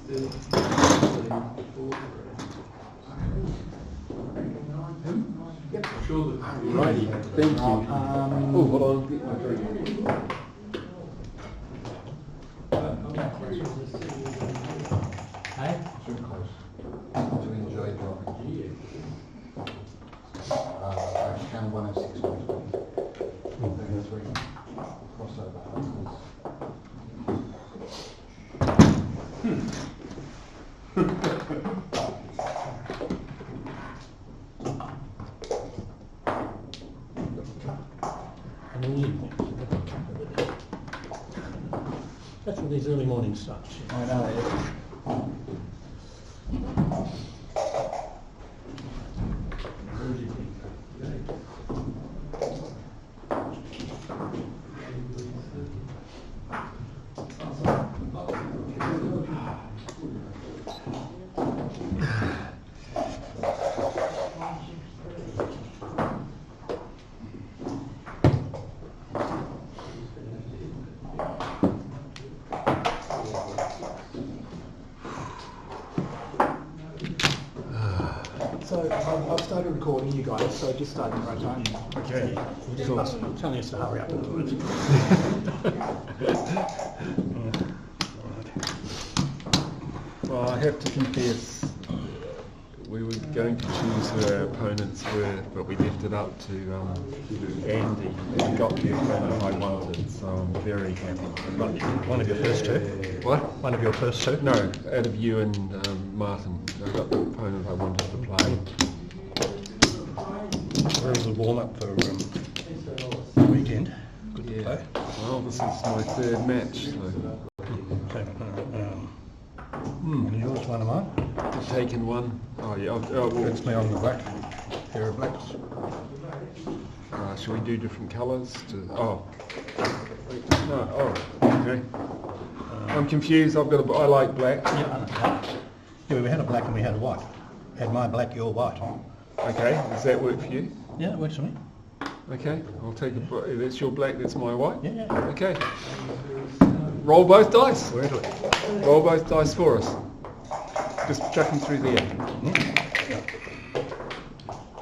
Righty, thank you. Oh, hold on. Get my drink. Hey? Too close. To enjoy driving. Channel 106. Crossover. That's what these early mornings start. I know. So I've started recording you guys, so just start the right time. Okay. Just telling us to hurry up and do it. Well, I have to confess, we were going to choose who our opponents were, but we left it up to Andy, and got the opponent I wanted, so I'm very happy. One of your first two? What? One of your first two? No, out of you and Martin, I got the opponent I wanted to play. Where was the warm-up for the weekend? Good to play. Well, this is my third match, so So, yours, one of mine? I've taken one. Oh yeah, well, That's me on the black. Pair of blacks. shall we do different colours? No, okay. I'm confused. I like black. Yeah, we had a black and we had a white. Had my black, your white. Okay, does that work for you? Yeah, it works for me. Okay, I'll take a. That's your black. That's my white. Yeah. Okay. Roll both dice. Where do it? Roll both dice for us. Just chuck them through there.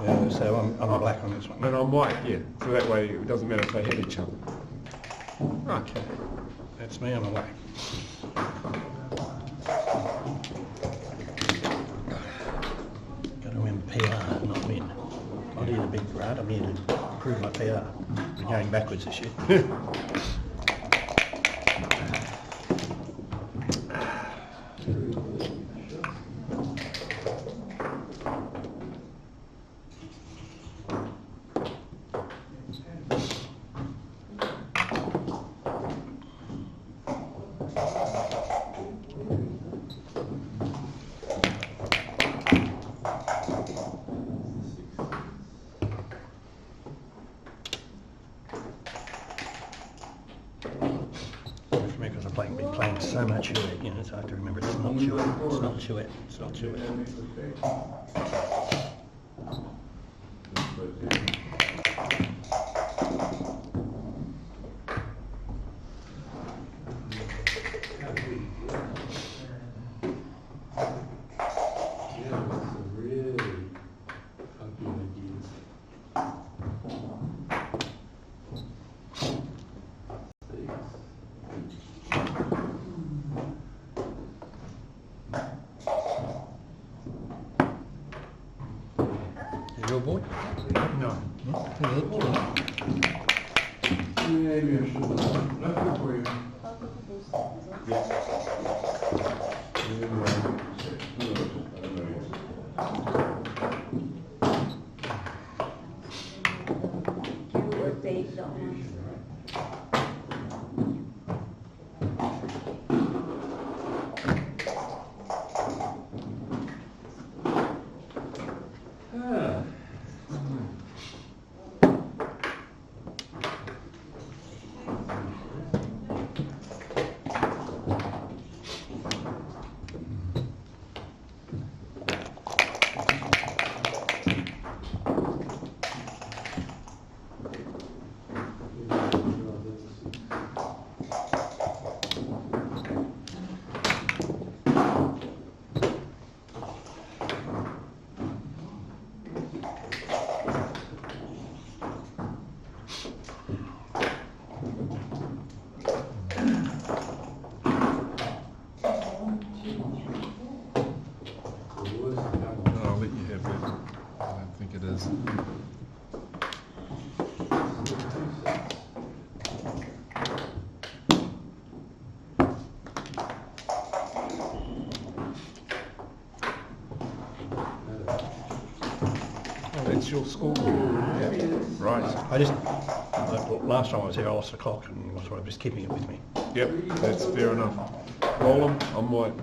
Yeah, so I'm a black on this one. And I'm white, yeah. So that way it doesn't matter if they hit each other. Okay. That's me, I'm a black. Got to win PR, not win. Not here to be proud, I'm here to improve my PR. We're going backwards this year. Because I've been playing so much Chouette, you know, so I have to remember it's not Chouette, it's not Chouette, it's not Chouette. Your boy? No. Maybe I should. That's good for you. No, I'll let you have that. I don't think it is. Oh, that's your school. Right. Last time I was here, I lost the clock, and I thought I'm just keeping it with me. Yep, that's fair enough. Roll 'em, I'm white.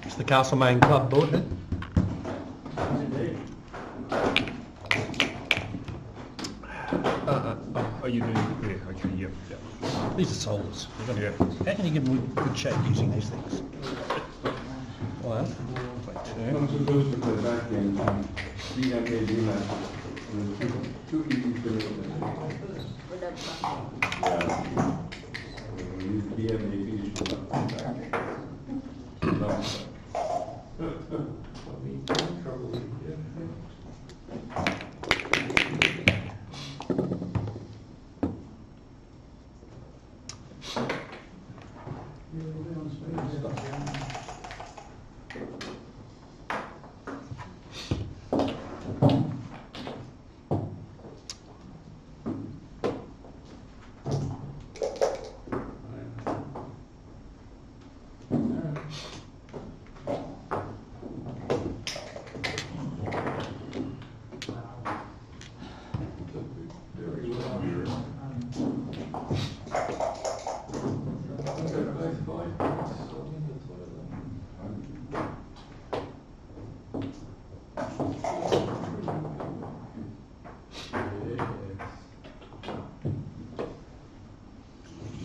It's the Castlemaine Club board, eh? Oh, you do? Yeah, okay, yep, yep. These are solars. Yeah. How can you give them good shape using these things? Well, I'm supposed to put back in BMAD map. Too easy to do. Yeah. Use BMAD should not come back. No.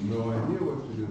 No idea what to do.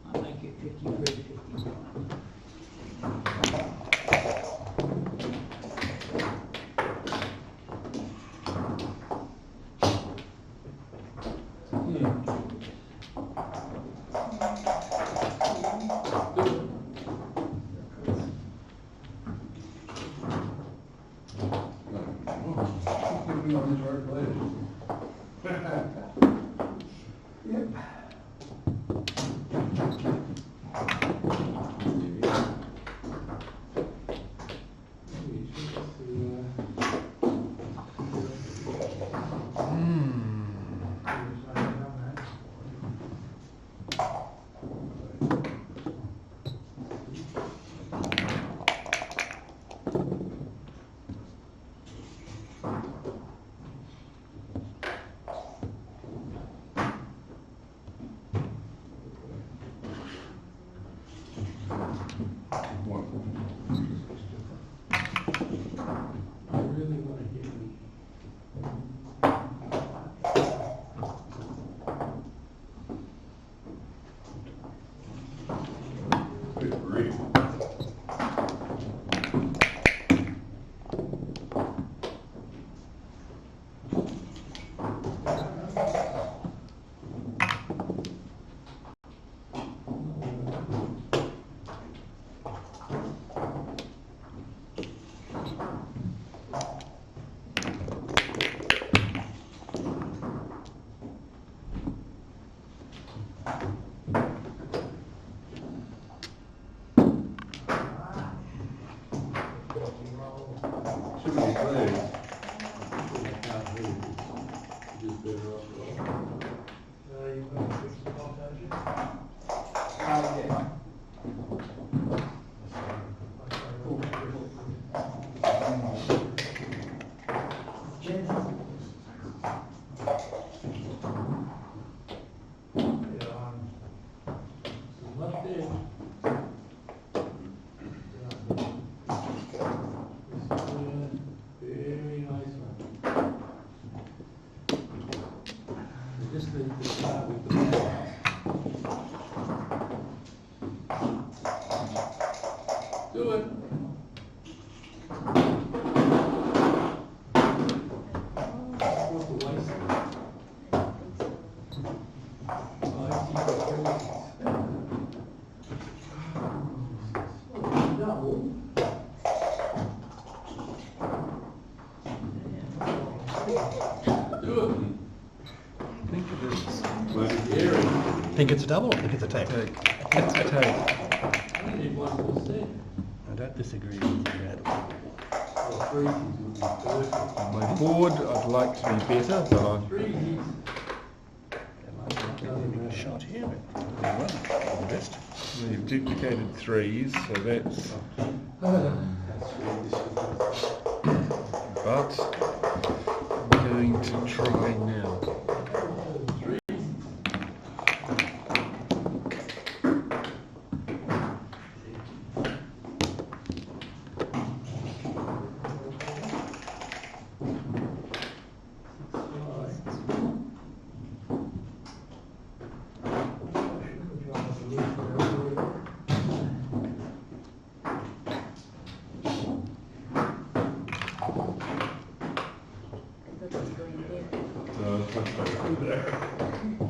I'll make it 53, 51. Putting on his right place. Yep. Good grief. Too many plays. Just better off. You've got to fix the top, don't you? Not there. Very nice one. We just need to start with the back. Do it. What's the waist? Oh, I see the waist. No. Do it. I think it is. Think it's a double or think it's a take? Take. It's a take. I need one more set. I don't disagree with you at all. Well, three would be perfect. On my board, I'd like to be better, but I'm Three hits. Giving a shot here. Well, all the best. You've duplicated threes, so that's. But I'm going to try now.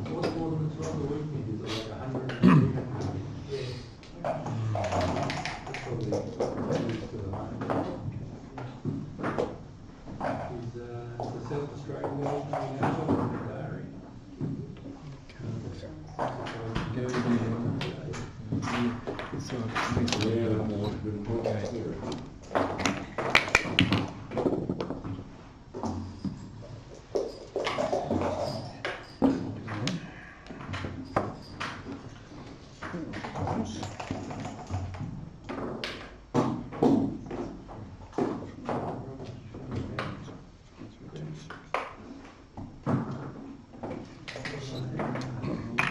What tournaments on the weekend is it like 100? That's probably close to the money. Is the South Australian Open in Adelaide, Larry? Go there. So I think a little bit more. Okay.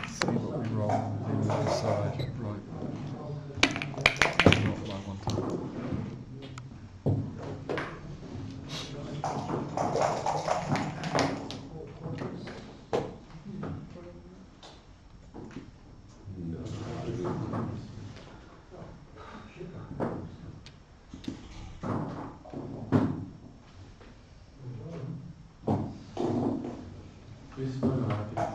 See what we roll, then we'll decide. Right. Not what I wanted. This one, I think.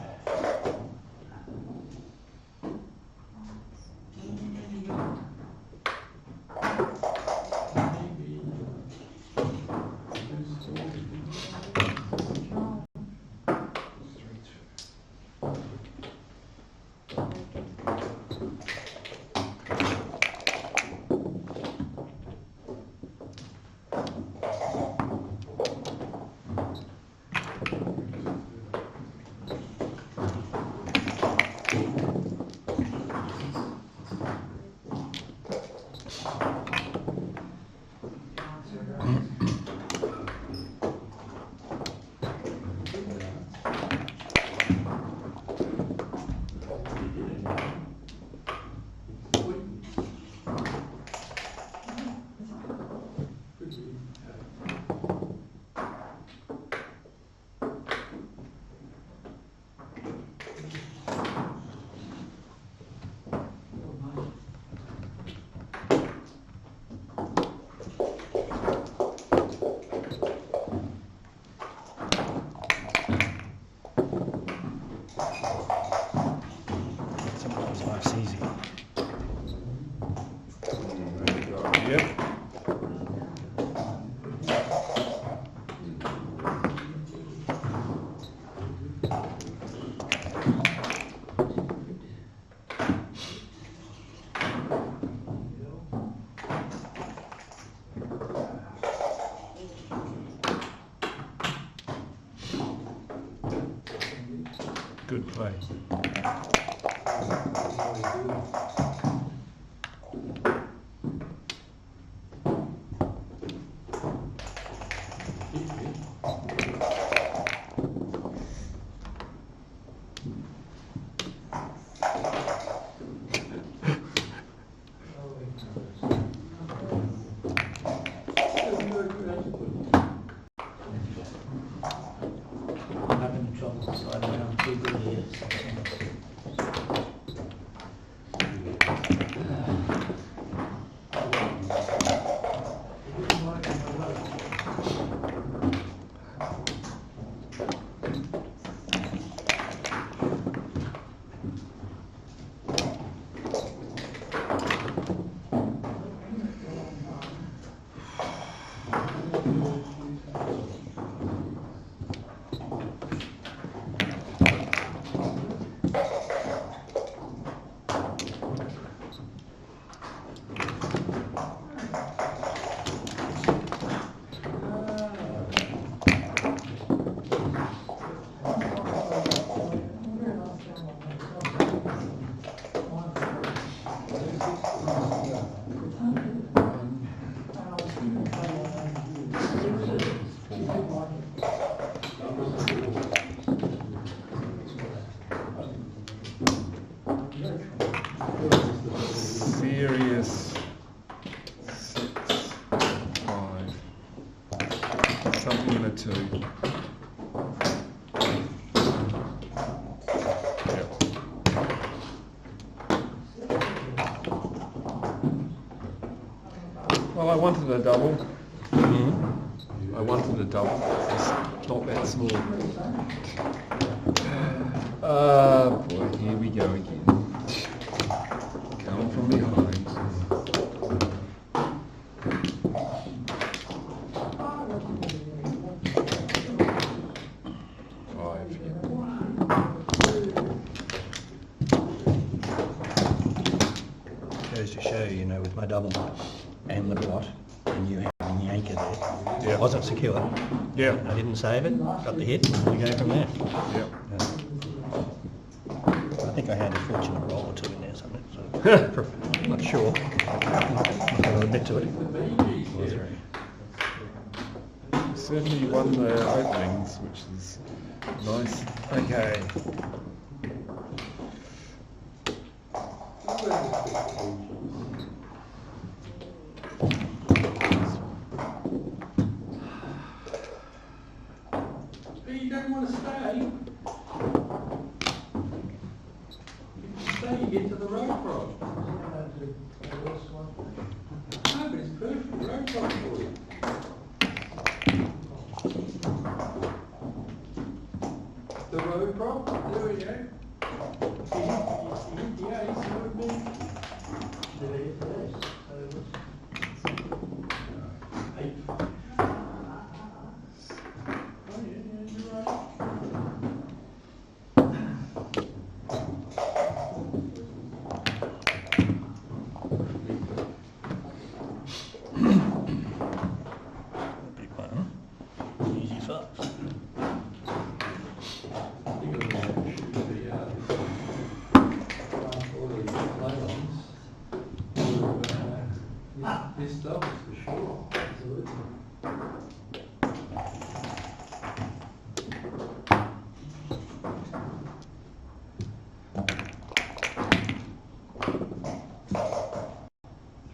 Sometimes life's easy. Yep. Good play. I'm having trouble deciding how too good he is. Serious 6, 5, something in a 2. Yep. Well, I wanted a double. I wanted a double. It's not that small. Boy, here we go again. Coming from behind. Goes to show, you know, with my double and the blot, and you having the anchor there, Yeah. it wasn't secure. Yeah. I didn't save it, got the hit, and we go from there. Yep. I think I had a fortunate roll or two in there, something. So, not sure. I'm not going to admit to it. Or three. Certainly won the openings, which is nice. Okay. But you don't want to stay. If you stay, you get to the road cross. No, but it's perfect road cross for you. The road cross, there we go. Yeah, you see what I mean? Eight. Oh, yeah, you're right. Big one. Easy fast. This stuff is for sure. Absolutely.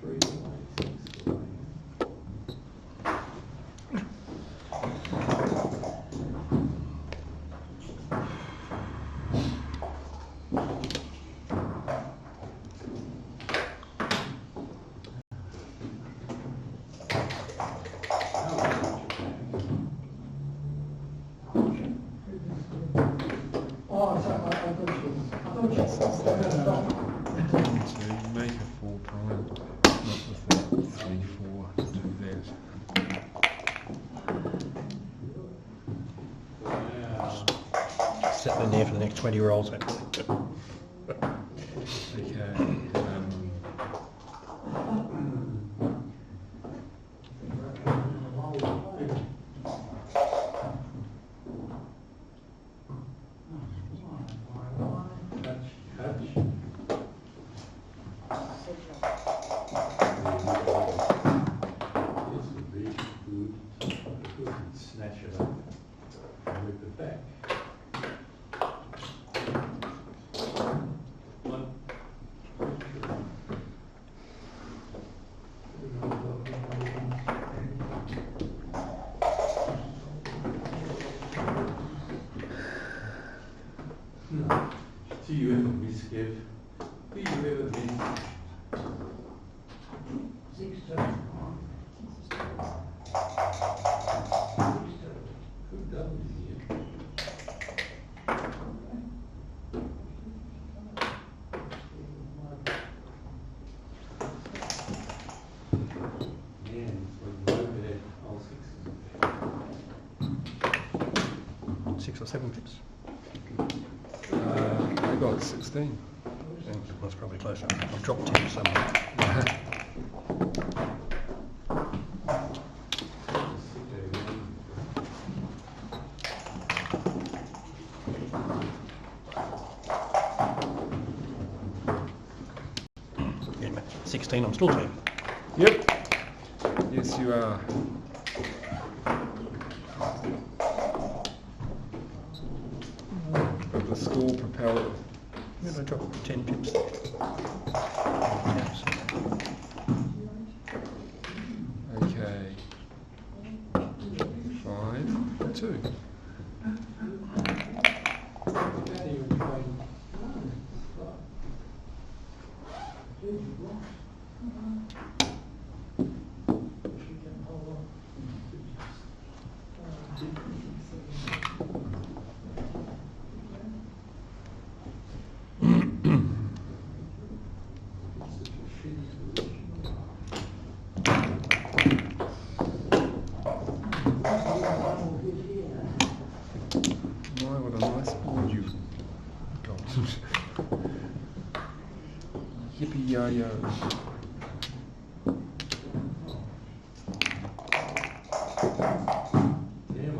Three, six, To make a 4 prime, not with that 3, 4, do that. Set them there for the next 20 rolls, hopefully. Okay. No. Do you ever miss, Kev? Do you ever miss? 6-2. Good double here. Man, it's like low bad. All sixes. 6 or 7 pips. I got 16. That's probably closer. I've dropped 10 somewhere. Yeah, 16, I'm still team. Yep. Yes, you are. But the score propelled. Where did I drop 10 pips? Yes. Okay. 5, 2. My, what a nice board you've got. Yippee-yo-yo. Damn,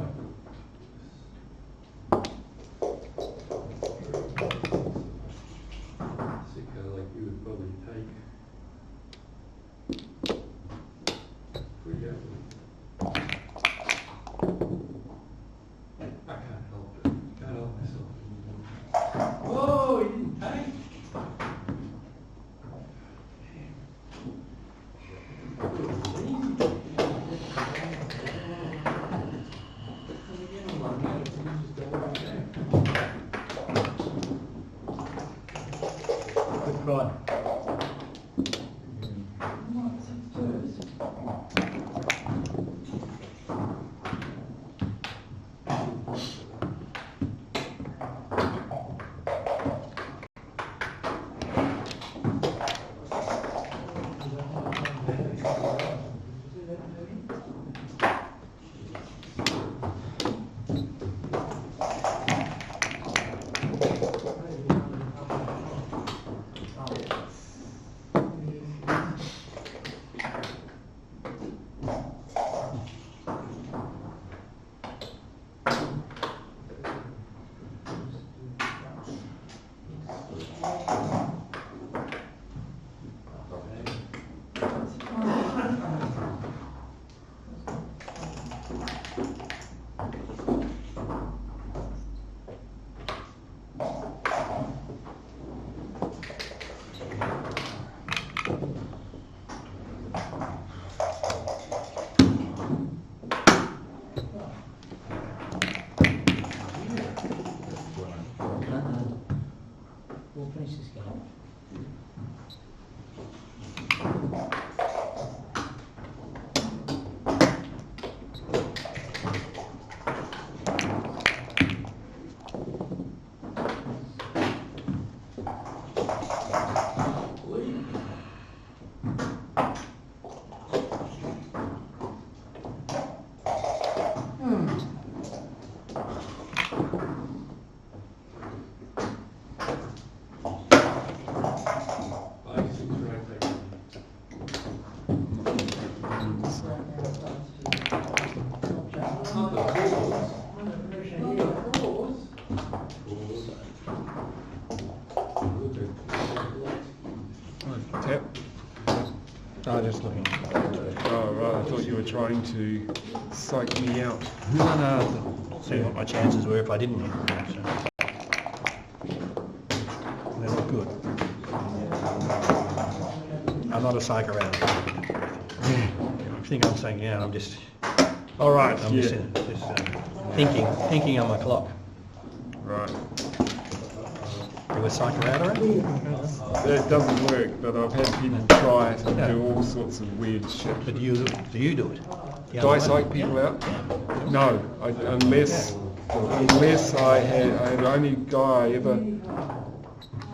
Sicko like you would probably take. Pretty happily. I can't help it. Can't help myself. Whoa, he didn't take. Good cry. We'll finish this game. Tap. Oh, just looking. Oh, right, I thought you were trying to psych me out. No, see what my chances were if I didn't hit. So. They're not good. I'm not a psych around. I think I'm saying, yeah, I'm just, All right, I'm yeah. just thinking on my clock. Right. do a cycle out or anything? It doesn't work, but I've had people try it and do all sorts of weird shit. But do you do it? Do I psych people out? No, unless I had only guy I ever.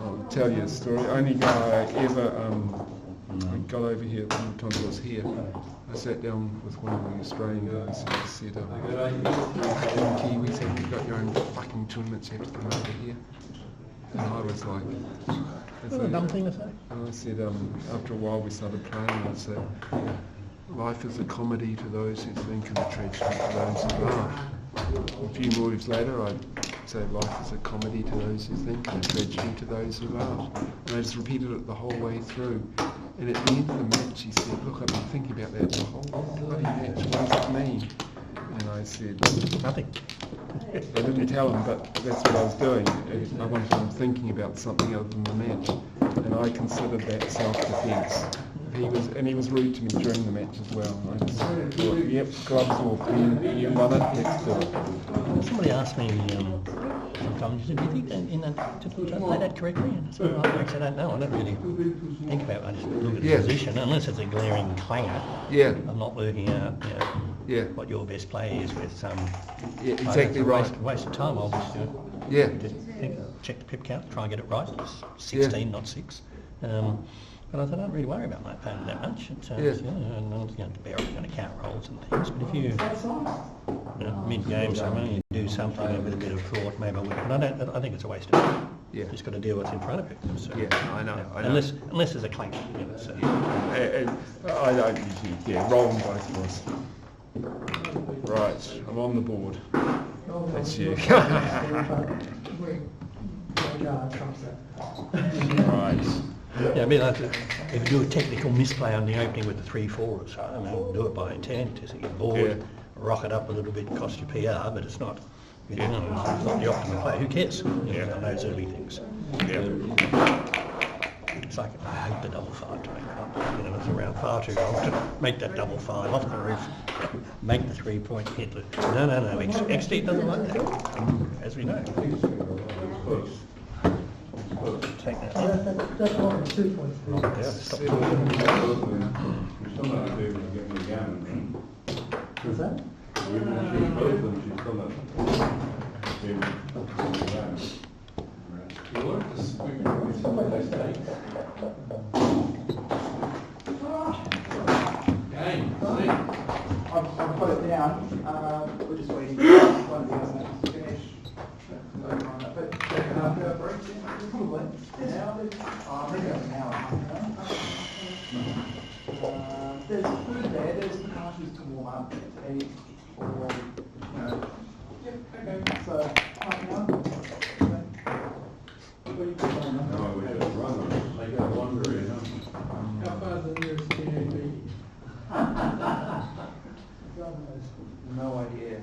I'll tell you a story. Only guy I ever got over here the time I was here. I sat down with one of the Australian guys and I said, Kiwis, have you got your own fucking tournaments? You have to come over here. And I was like, What a dumb thing to say. and I said, after a while we started playing, I said, life is a comedy to those who think and a tragedy to those who laugh. A few moves later, I'd say life is a comedy to those who think and a tragedy to those who laugh. And I just repeated it the whole way through. And at the end of the match, he said, look, I've been thinking about that the whole bloody match. What does it mean? And I said, Nothing. I didn't tell him, but that's what I was doing. I wanted him thinking about something other than the match. And I considered that self-defence. He was rude to me during the match as well. I just thought, yep, gloves off, you won it, let's do it. Somebody asked me sometimes, do you think in did I play that correctly? And I said, well, I don't know. I don't really think about it. I just look at the position. Unless it's a glaring clanger, Yeah, I'm not working out yeah, what your best play is with yeah, exactly right. Waste of time, I'll just Yeah, check the pip count, try and get it right. It's 16, not 6. But I don't really worry about my opponent that much. It's, and Barrett's going to count rolls and things. But if you, mid-game, something, you do something with a bit of thought, maybe I would. But I think it's a waste of time. yeah, Just got to deal with what's in front of you. So, yeah, I know. Unless there's a clank. So. And I don't usually, rolling both of us. Right, I'm on the board. That's you. Right. Yeah, I mean, if you do a technical misplay on the opening with the 3-4 or so, I mean, do it by intent, just get bored, rock it up a little bit, cost you PR, but it's not, it's not the optimal play. Who cares? Those early things. It's like, I hate the double 5 to make it up. It's around far too long to make that double 5 off the roof, make the 3-point hit. No, XD doesn't like that, as we know. Take that. That's one of the 2 points. Yeah, stop You're still not able to get me gammon. What's that? Even if you both of them, she's still not able to get me gammon. You want to swing with some of those things. Game, see? I've put it down. We're just waiting for one of the others to finish. But probably now, maybe an hour. There's food there. There's parties to warm up, to eat, or okay. So half an hour. No, we just run them, like that wander, How far is the nearest TAB? No idea.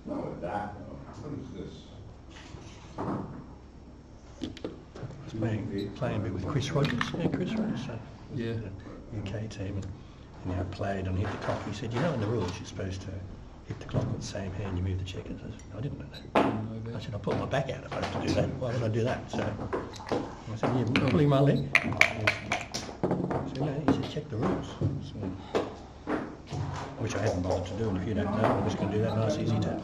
Not with that, though. What is this? Playing a bit with Chris Rogers. Yeah, Chris Rogers. Yeah. UK team. And I played and hit the clock. He said, in the rules, you're supposed to hit the clock with the same hand you move the checkers. I didn't know that. I said, I put my back out if I have to do that. Why would I do that? So I said, you're pulling my leg. He said, check the rules. So, which I haven't bothered to do, and if you don't know, I'm just going to do that nice easy tap.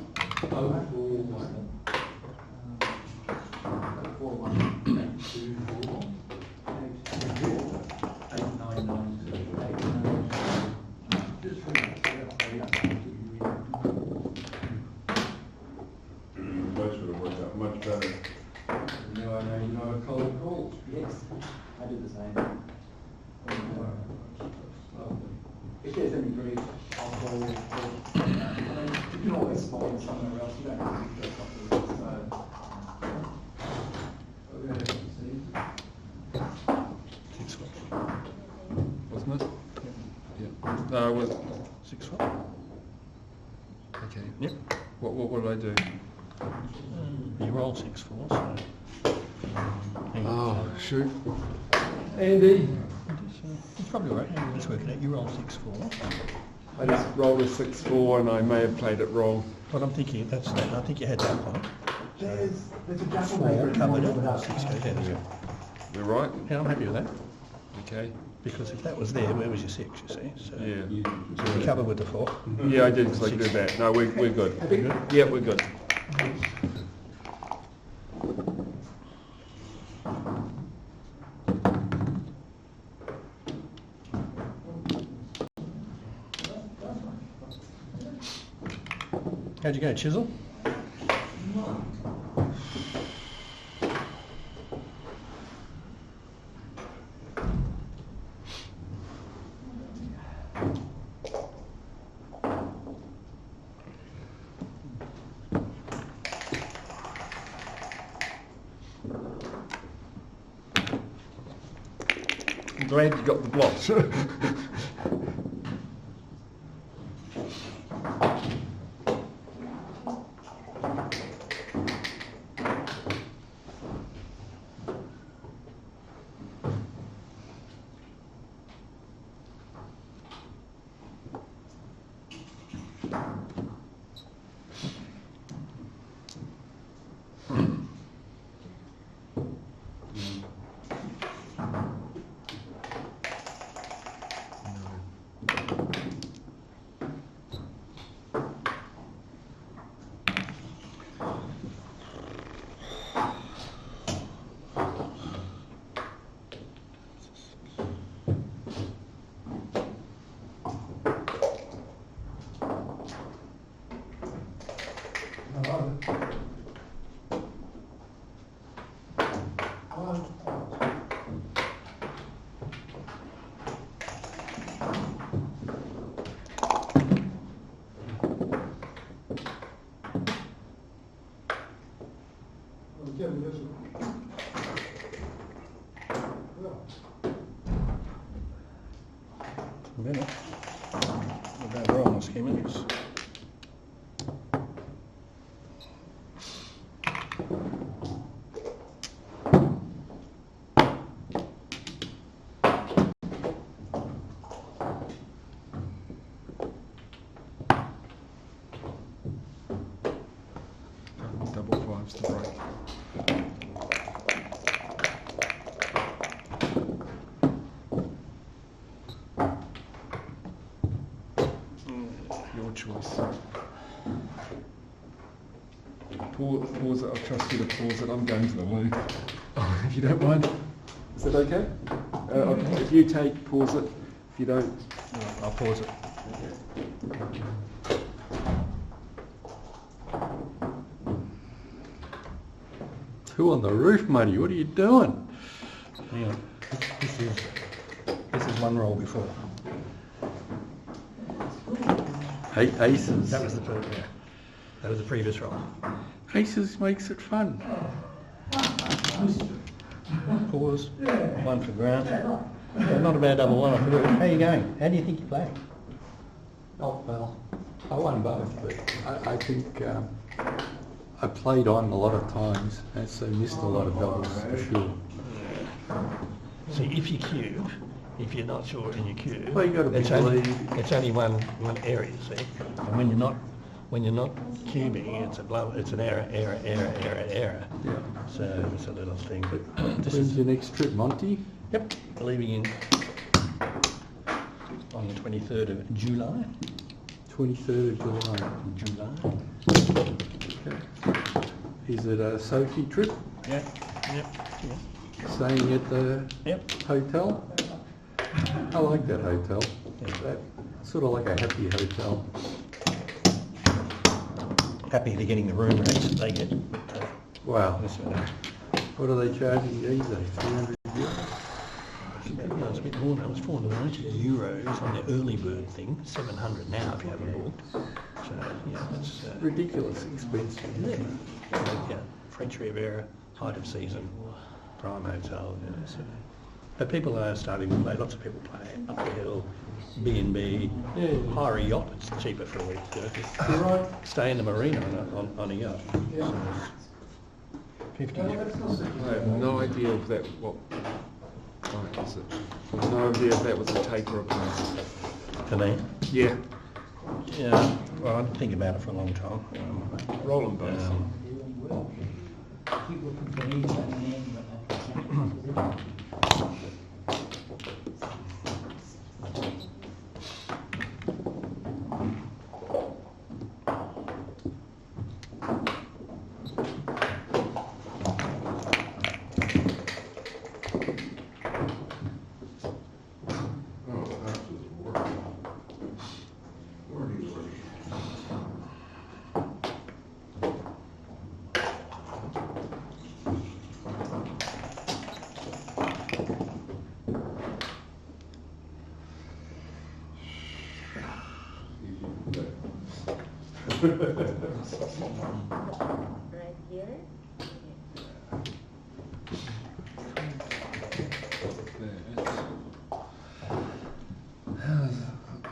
Both would have worked out much better. Now I know you know a cold calls. Yes, I do the same. If there's any grief, I'll call. You can always find somewhere else. You don't have to do something. So. 6 foot. Wasn't it? Yeah. No, it was 6 foot. okay. Yep. What did I do? You roll 6-4, so Hang on. Oh, shoot. Andy, It's probably all right. We'll just work it out. You roll 6-4. I just rolled a 6-4 and I may have played it wrong. But I'm thinking that's that. I think you had that one. There's a jack 4 covered it. 6 goes out. We're right? Yeah, I'm happy with that. Okay. Because if that was there, where was your 6, you see? So, Yeah. so you covered with the 4. Yeah, I did because I did that. No, we're good. Yeah, we're good. How'd you go, Chisel? I'm glad you got the blocks. A minute. We'll go roll on the schematics. Double 5s to break. Your choice. Pause it. I'll trust you to pause it. I'm going to the loo. Oh, if you don't mind. Is that okay? If you take, pause it. If you don't, I'll pause it. Two on the roof, Muddy. What are you doing? Hang on. This is one roll before. Aces. That was the first, yeah. That was the previous roll. Aces makes it fun. Pause. One for Grant. Yeah, not a bad double one. How are you going? How do you think you're playing? Oh, well, I won both, but I think I played on a lot of times, and so missed a lot of doubles for sure. See, if you cube, if you're not short in your cube, Well, you got a big it's only, lead. it's only one area, see? And when you're not cubing, it's a blow, it's an error. Yeah. So it's a little thing, but this When's is, your next trip, Monty? yep, leaving in on the 23rd of July. 23rd of July. Okay. Is it a Sophie trip? Yep. Staying at the Yep. hotel? I like that hotel. Yeah. That, sort of like a happy hotel. Happy they're getting the room rates that they get. Wow. This, What are they charging these days? 300 euros? no, it's a bit more now. It's 490 euros on the early bird thing. 700 now if you haven't booked. So yeah, that's Ridiculous expensive. yeah. French Riviera, height of season, prime hotel. Yeah, so. But people are starting to play. Lots of people play up the hill, B&B, hire a yacht. It's cheaper for a week. Stay in the marina on a yacht. So 50. I have no idea if that, what bike is it? I have no idea if that was a taper or pass. For me? Yeah, Yeah. Well, I'd think about it for a long time. rolling both. Doing well. Keep looking for these at the end, but I can't. Oh, that's just working. Working. Right here.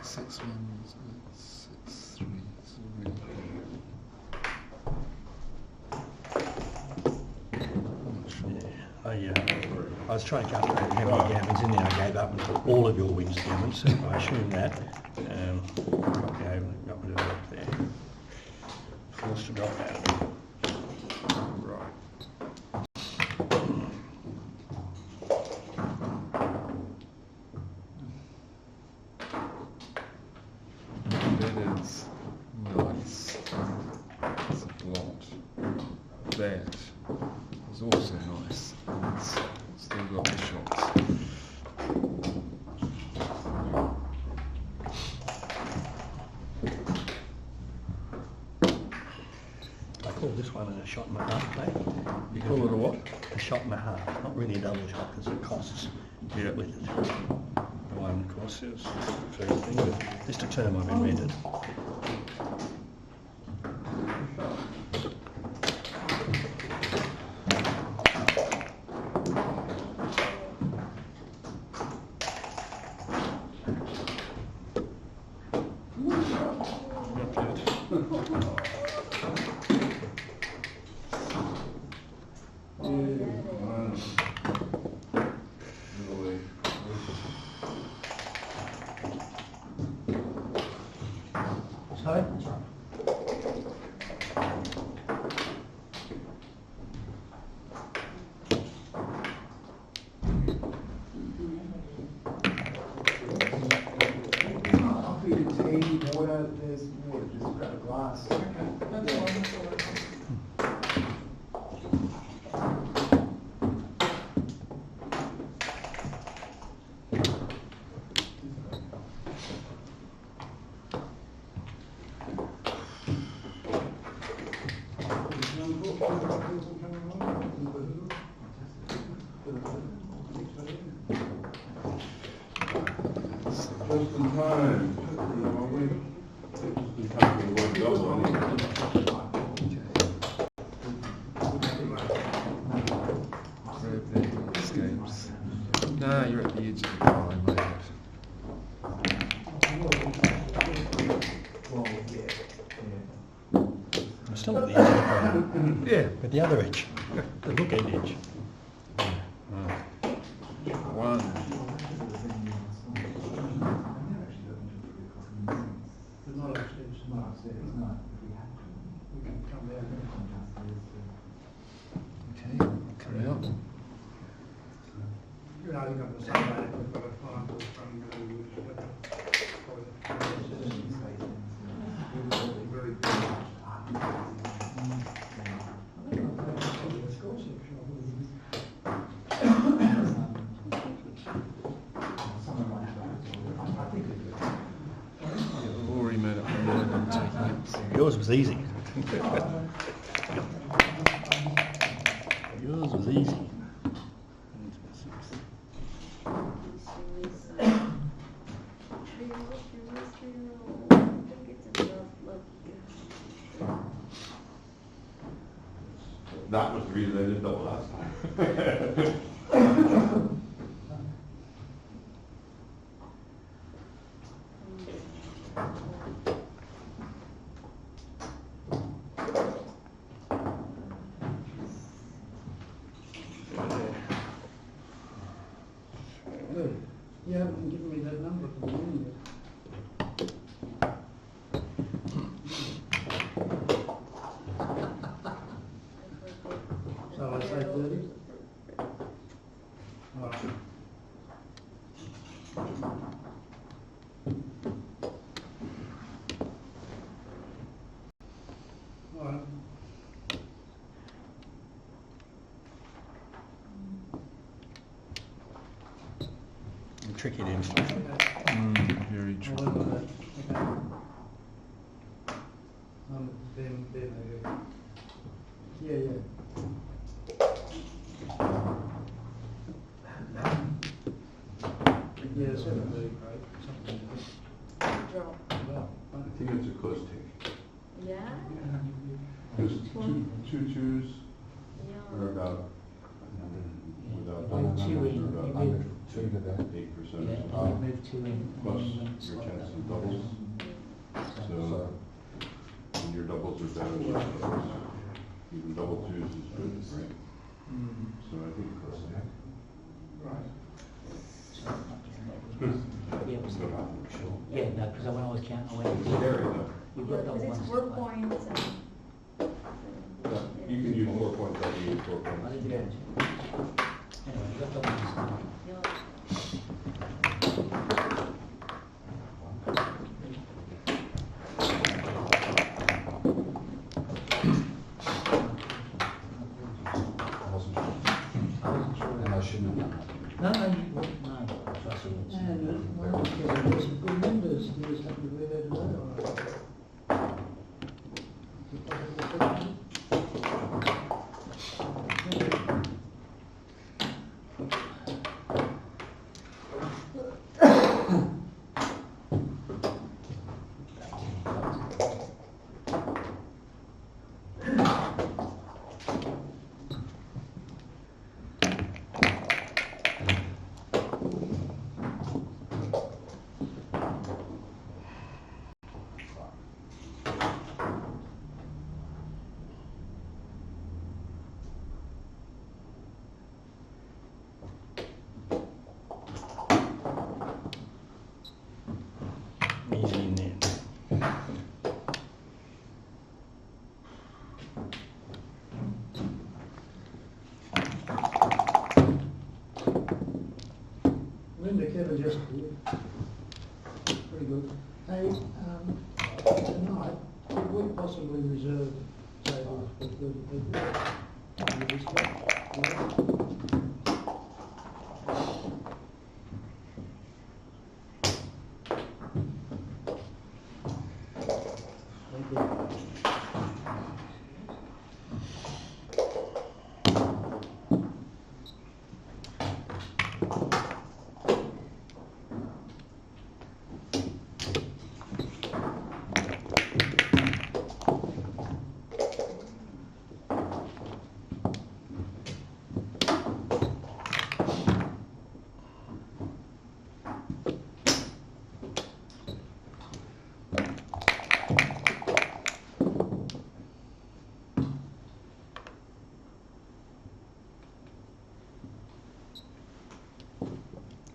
Six ones, 6 3s. I was trying to calculate how many gammons in there. I gave up and put all of your wings gammons, so I assume that. Okay, got rid of it there. Forced to drop out. Right. That is nice. It's a blot. That is also nice. It's still got the shots. I call this one a shot and a half, mate. You call it a what? A shot and a half, not really a double shot because it costs Yeah. with it. One, of course, is the first thing, but just a term I've invented. Not good. Sorry? I'll feed it tea, water, there's water, just grab a glass. Just in time. Just in time for the work double, Grab that escapes. Nah, you're at the edge of the line, mate. I'm still at the edge of the problem. Yeah. With the other edge, the hook end edge. One. There's not actually, it's not upstairs, no. We can come down. Okay, come out. You know, you've got the sunlight, we've got a fire from very I've already made up my mind on taking it. Yours was easy. Yours was easy. That was the reason I did double last time. You haven't given me that number from the beginning yet. So I say 30? All right. All right. Tricky to install. Very I'll tricky. work on that. Okay. Then, yeah, yeah. Yeah, 7:30, right? Something like that. Draw. Well, I think it's a close take. Yeah? Because two twos Yeah. are about, without Yeah, double two numbers, in, are about maybe- 8%. Yeah, and move 2 in. Plus and then your slide chance that of one. doubles. So, when your doubles are better than doubles, even double twos is good, right? So I think close to that. right. Yeah, it was the sure. Yeah, no, because when I was counting, I went, Scary though. you've Yeah, got double because ones. it's 4 points and... You can use 4 points, I can use 4 I points. didn't get it. Anyway, you've got double ones. Yeah. I wasn't sure. I wasn't sure. And I shouldn't have done No, no, you, well, no, trust me. it's- And one of the there's some good members, you just happen to be there today, or? Easy net. Linda, Kevin, just here. Pretty good. Hey, tonight, could we possibly reserve tables for 30 people? Under this one? Yeah. Thank you.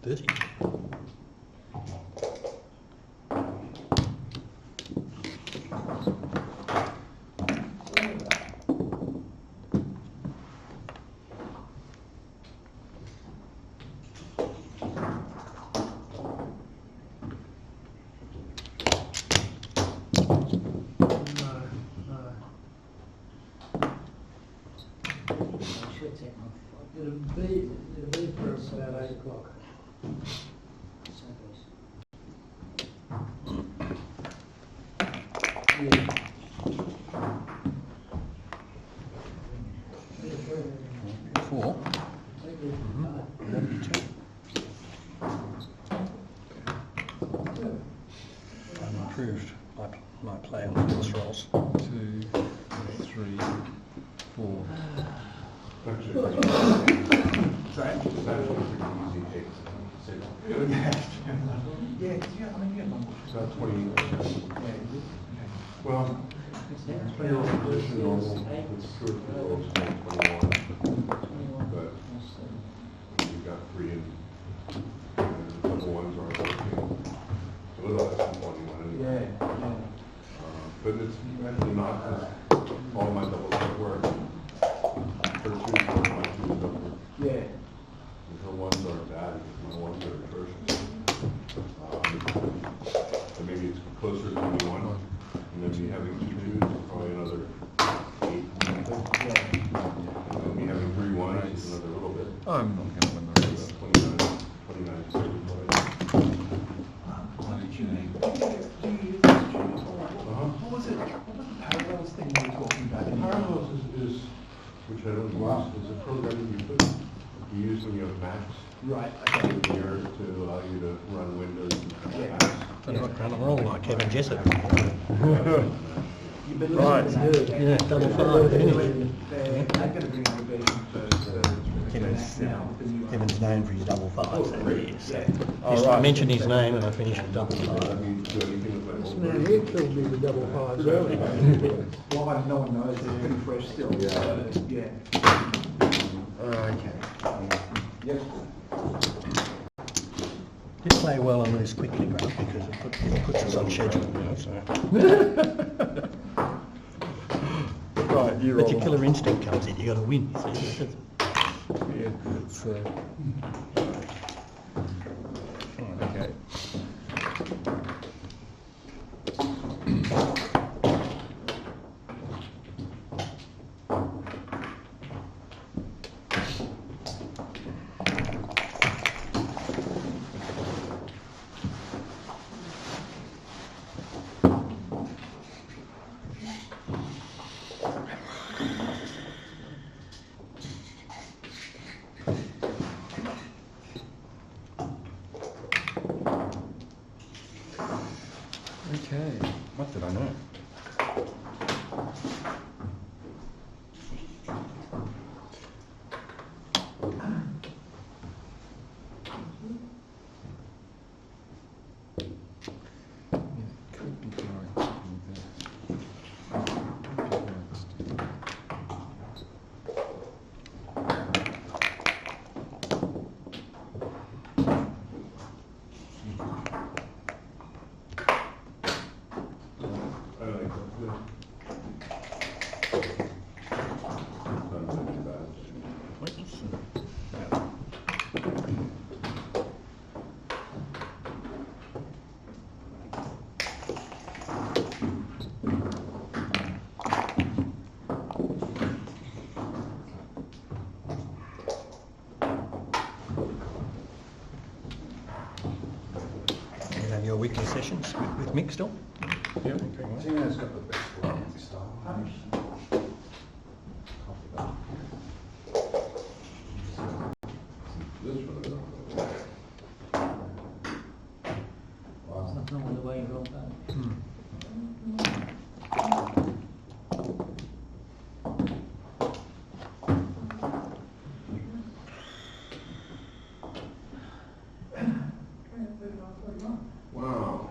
Dirty. No, no. I should take my It'll be for about 8 o'clock. sideways. Yeah. Four. Thank you. I've improved my play on the cross rolls. 2, 3, 4. Actually, Sorry? it's actually a pretty easy take. It's about 20. Well, player position normal, it's short control, it's 21. But you've got 3 and a couple all my doubles don't work. First two, my twos don't work. Yeah. The ones are bad, my ones are atrocious. So maybe it's closer to only one, and then me having two twos is probably another 8. Yeah. And then me having 3 ones is another little bit. I'm not going to win the race. 29, 30 points. What was it? What was the parallels thing we were talking about? Parallels is, which I don't use, is a program you use when you have Macs. Right, okay. In here to allow you to run Windows and Yeah. Macs. I've got run and roll like Kevin Jessup. You've been Right. listening to them. Yeah, double five, They're isn't going to bring innovation first. Kevin's, Now, with the new- Kevin's known for his double fives over the years. So. Oh, Just right. mention his name and I finish with double I five. mean, do anything with my This old man version. here killed me with double fives early. Well, no one knows, they're pretty fresh still. Yeah. So, yeah. Okay. Yep. Did play well and lose quickly, Grant, because it puts us on schedule. You know, so. Right, you're But on. your killer instinct comes in, you got to win. See? Yeah, it's, okay. Okay, what did I know? Yeah, it could be going to do this. Could be going to do that. I like that, yeah. Not really bad. You have your weekly sessions with Mick still? Yeah, okay, well. Tina's got the best working style. This one, I don't know. There's nothing wrong with the way you roll that. Wow.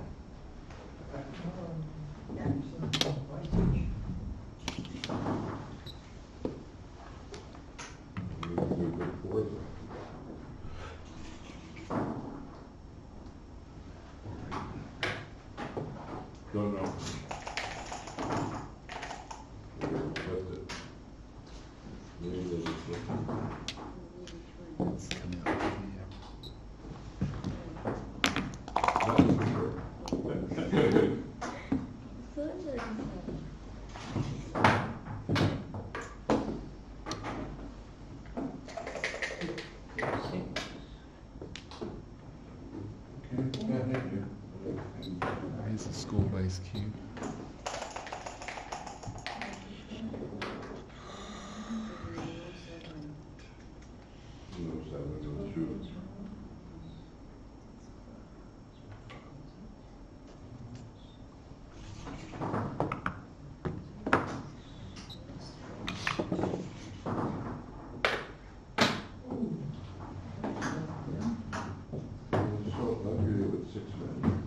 You can do good fours. Don't know. Flipped it. Maybe they just flipped it. It's coming up here. Nothing for sure. Yeah, thank you. Here's the school-based cube. No seven, no two. So, I'm really with 6 men.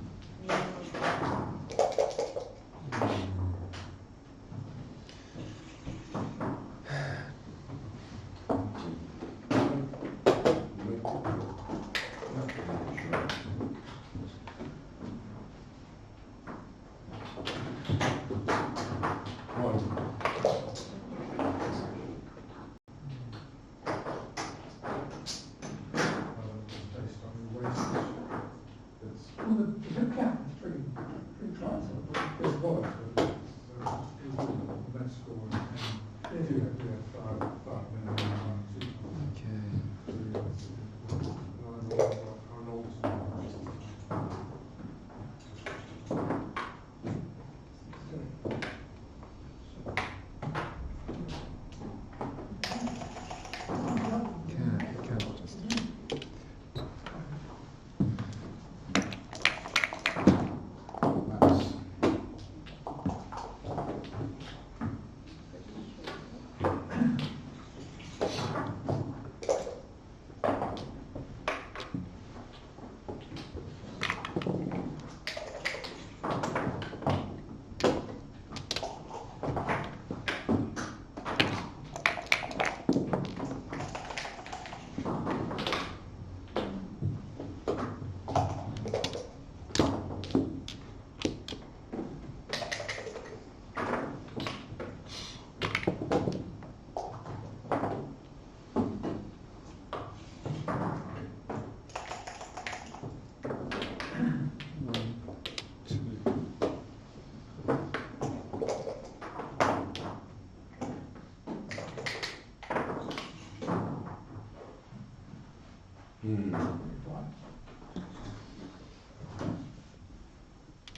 Hmm.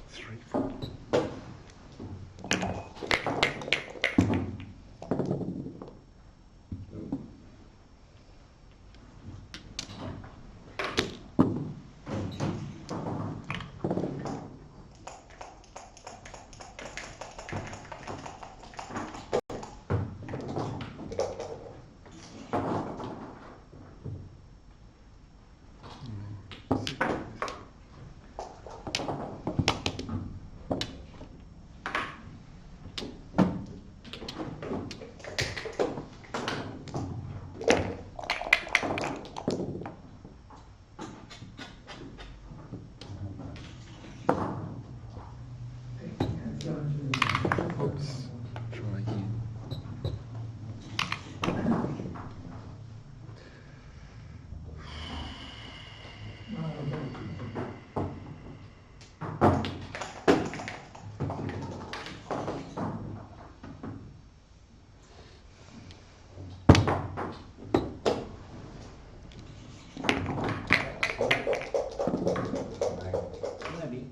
340. Oops. Try again. Maybe.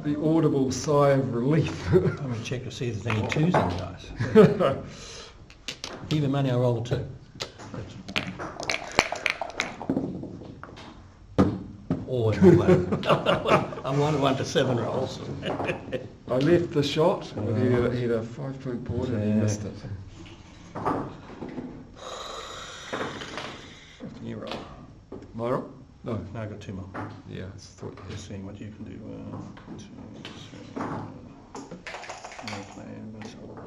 The audible sigh of relief. I'm going to check to see if there's any twos in the dice. Even money, I roll a 2. Or I'm 1 to 7 rolls. I left the shot, but he had a 5-point board and he missed it. You roll. My roll? No. No, I've got 2 more. Yeah, I thought Just seeing what you can do. 1, 2, 3. No plan, that's all.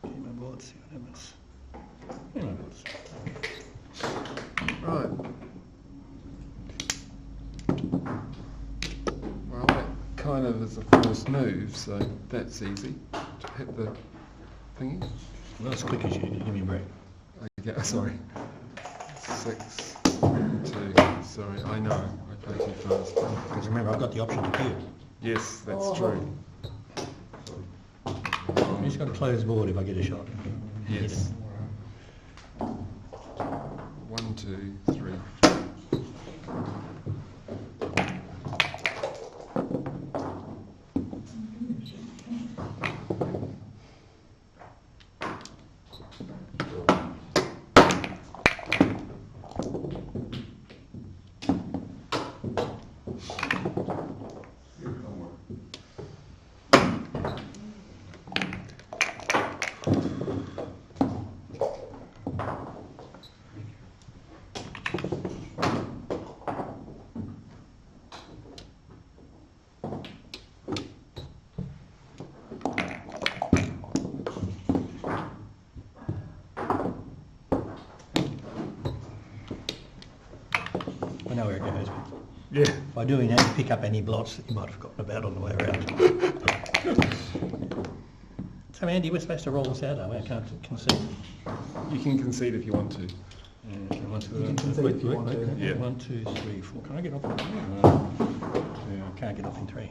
Keep my board, see what happens. Yeah, my boards. Right. Well, that kind of is a forced move, so that's easy to hit the thingy. Not as quick as you, give me a break. Yeah, sorry. 6, 2. Sorry, I know. I play too fast. Because remember, I've got the option to queue. Yes, that's true. You just got to close the board if I get a shot. Yes. 1, 2, 3. I know where it goes. Yeah. By doing that, you pick up any blots that you might have forgotten about on the way around. So Andy, we're supposed to roll this out, are we? I can't concede. You can concede if you want to. Yeah, 1, 2, You can concede if you want to. Yeah. 1, 2, 3, 4. Can I get off in 3? Yeah, I can't get off in 3.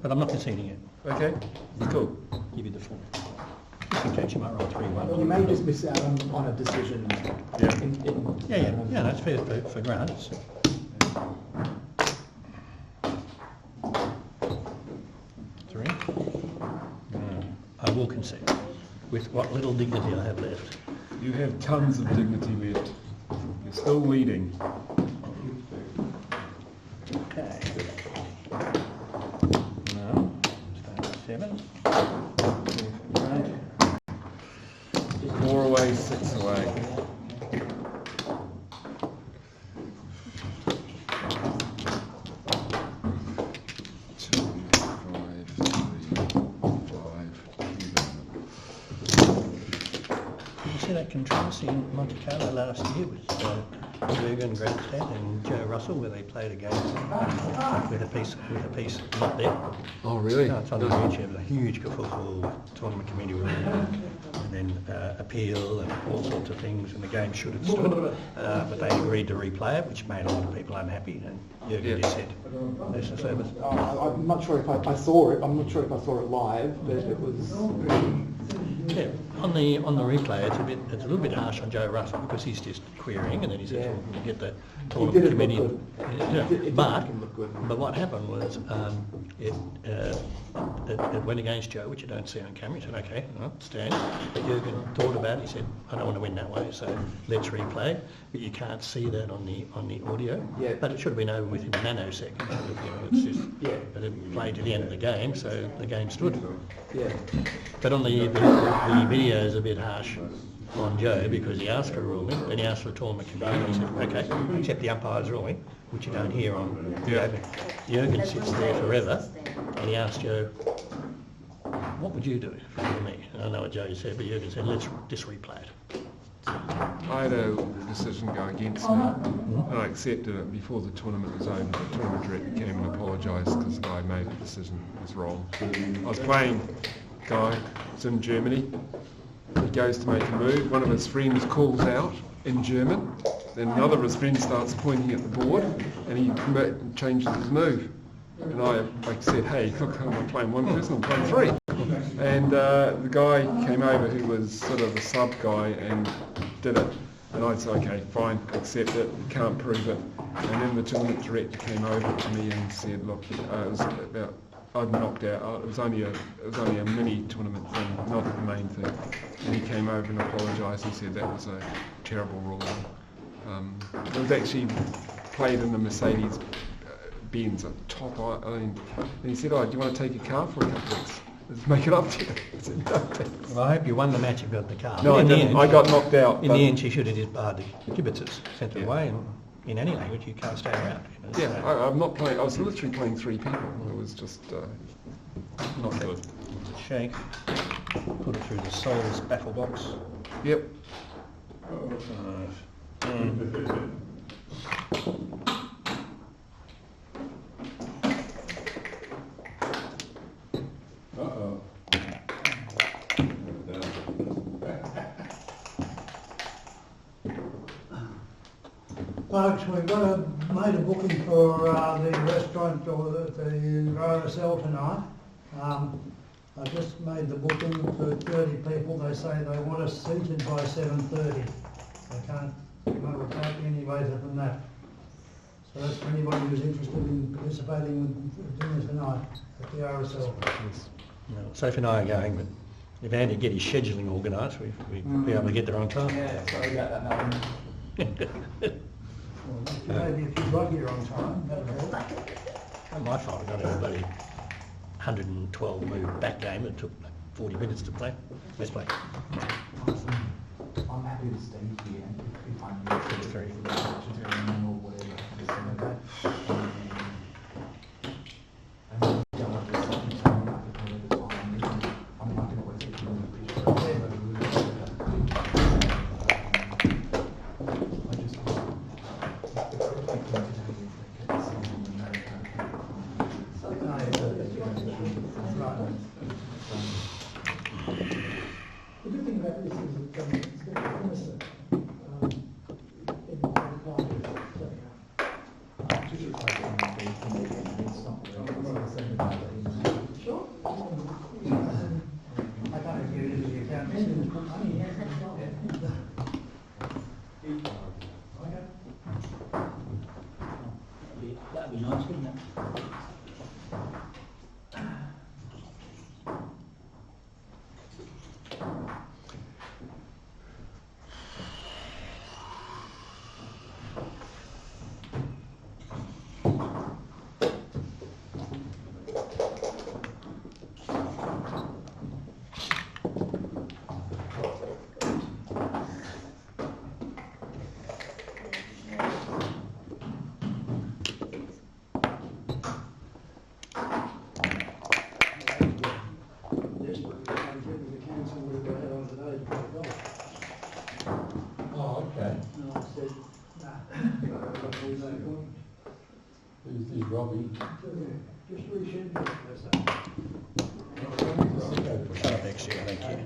But I'm not conceding it. Okay, cool. Give you the 4. Just in case you might roll 3, 1. You may just miss out on a decision. Yeah. Yeah, that's fair for Grant. It's- 3. I will concede. With what little dignity I have left. You have tons of dignity left. You're still leading. Okay. Now, start at 7. Right. 4 away, 6 away. See that controversy in Monte Carlo last year with Jurgen Grandstadt and Joe Russell, where they played a game with a piece not there. Oh, really? No, it's on YouTube. A huge kerfuffle, tournament committee room, and then appeal and all sorts of things, and the game should have stood. But they agreed to replay it, which made a lot of people unhappy, and Jurgen just said, "There's the service." I'm not sure if I saw it. I'm not sure if I saw it live, but it was pretty. Yeah, on the replay, it's a little bit harsh on Joe Russell because he's just querying, and then he says, Yeah. "Well, we'll get the It tournament didn't committee." look good. Yeah, It didn't but look good. what happened was it went against Joe, which you don't see on camera. He said, "Okay, I understand." But Jurgen thought about it. He said, "I don't want to win that way, so let's replay." But you can't see that on the audio. Yeah. But it should have been over within nanoseconds. It's just, Yeah. but it played to the end of the game, so the game stood. Yeah. But on the video is a bit harsh on Joe because he asked for a ruling, then he asked for a tournament committee, and he said, "Okay, accept the umpire's ruling," which you don't hear on video. Jurgen sits there forever, and he asked Joe, "What would you do for me?" And I know what Joe said, but Jurgen said, "Let's just replay it." I had a decision go against me, and I accepted it before the tournament was over. The tournament director came and apologised because I made a decision that was wrong. I was playing a guy, it's in Germany. He goes to make a move. One of his friends calls out in German. Then another of his friends starts pointing at the board, and he changes his move. And I said, "Hey, look, I'm not playing one person, I'm playing three." And the guy came over who was sort of a sub guy and did it. And I said, "Okay, fine, accept it, can't prove it." And then the tournament director came over to me and said, "Look, it was about, I'd knocked out, it was only a mini tournament thing, not the main thing." And he came over and apologised. He said that was a terrible ruling. It was actually played in the Mercedes Benz, a top island. And he said, "Oh, do you want to take a car for a couple of weeks? Let's make it up to you." I said, "No, thanks." Well, I hope you won the match and got the car. No, But I in the didn't. end- I got knocked out. In but- the end, she should have just barred the kibitzers, sent them Yeah. away, and in any language you can't stay around. Yeah, I'm not playing. I was literally playing three people. It was just not good. Shake, put it through the Souls baffle box. Yep. Uh-oh. Folks, we've made a booking for the restaurant or the RSL tonight. I just made the booking for 30 people. They say they want us seated by 7:30. They can't be any later than that. So that's for anybody who's interested in participating with dinner tonight at the RSL. No, Sophie and I are going, but if Andy get his scheduling organised, we'd be able to get there on time. Yeah, sorry about that, Malcolm. Maybe if you got here on time, that'd help. Not my fault, I got a bloody 112 move back game that took 40 minutes to play. Let's play. I'm happy to stay here if I'm not Three. vegetarian or whatever. I'm not going to waste it. The good thing about this is it's going to promise it. Sure. I can't agree with the account. That'd be nice, wouldn't it? this Robbie. Just reschedule it. Shut up, next year, thank you.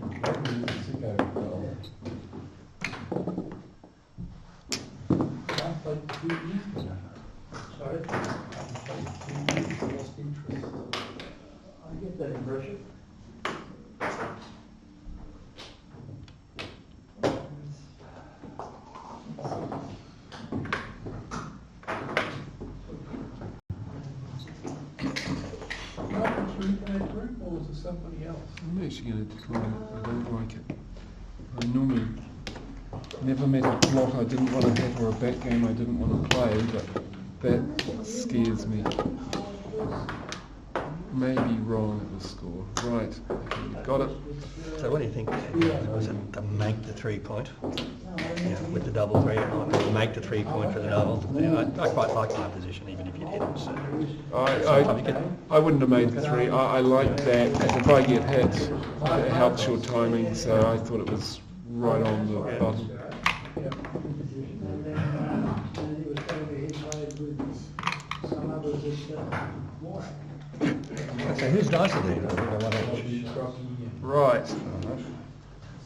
Sorry? I get that impression. Or was it somebody else? I'm actually going to decline it. I don't like it. I normally never met a plot I didn't want to have or a back game I didn't want to play, but that scares me. Maybe wrong at the score. Right, okay, got it. So what do you think? Was it to make the 3 point? Yeah, with the double three, make the 3 point for the double. Yeah, I quite like my position, even if you'd hit it. So I wouldn't have made the 3. I like that, because if I get hit, it helps your timing, so I thought it was right on the button. And then he was telling me he played with some others that more. so whose dice are these? Right.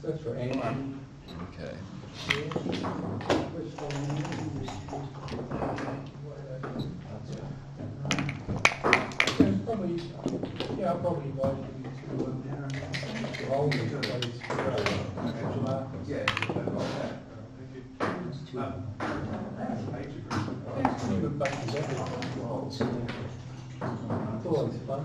That's for Andy. Okay. Probably, yeah, I'll probably invite you to hold the place. It's always fun.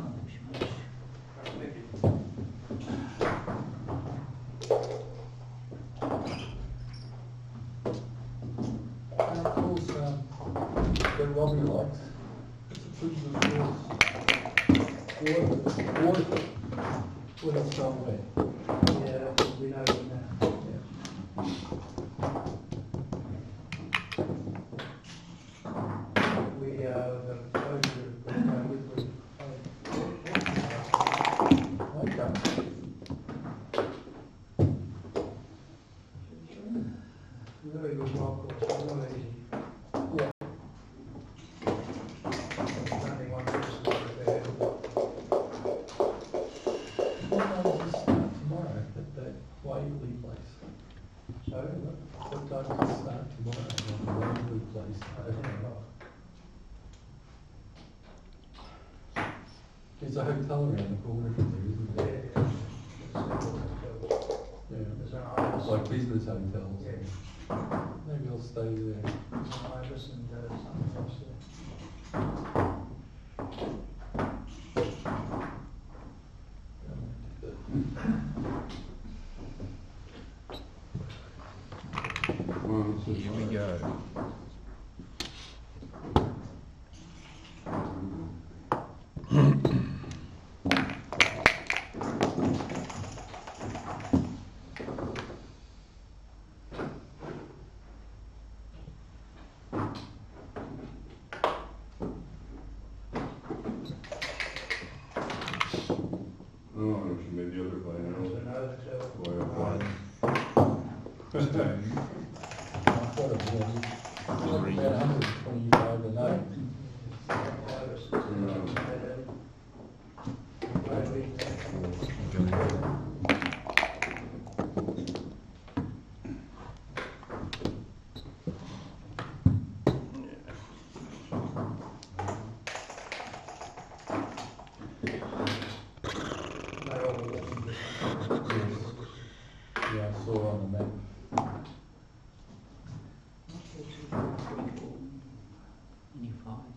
And of course, that Robbie likes. What else from there? Yeah, we know it now. We the closure with Okay. very good golf course, really easy. Yeah. Only one person there. What time does this start tomorrow at that Waverley place? So, What time does it start tomorrow at the Waverley place? There's a hotel around the corner from there, isn't there? Yeah. It's like business hotels. Yeah. Maybe I'll stay there. I listened to something else there. Here we go. Oh, she made the other play now. Another two. Boy, oh boy. I've got a one. About 125 a night. Yeah, I saw on the map. Any five?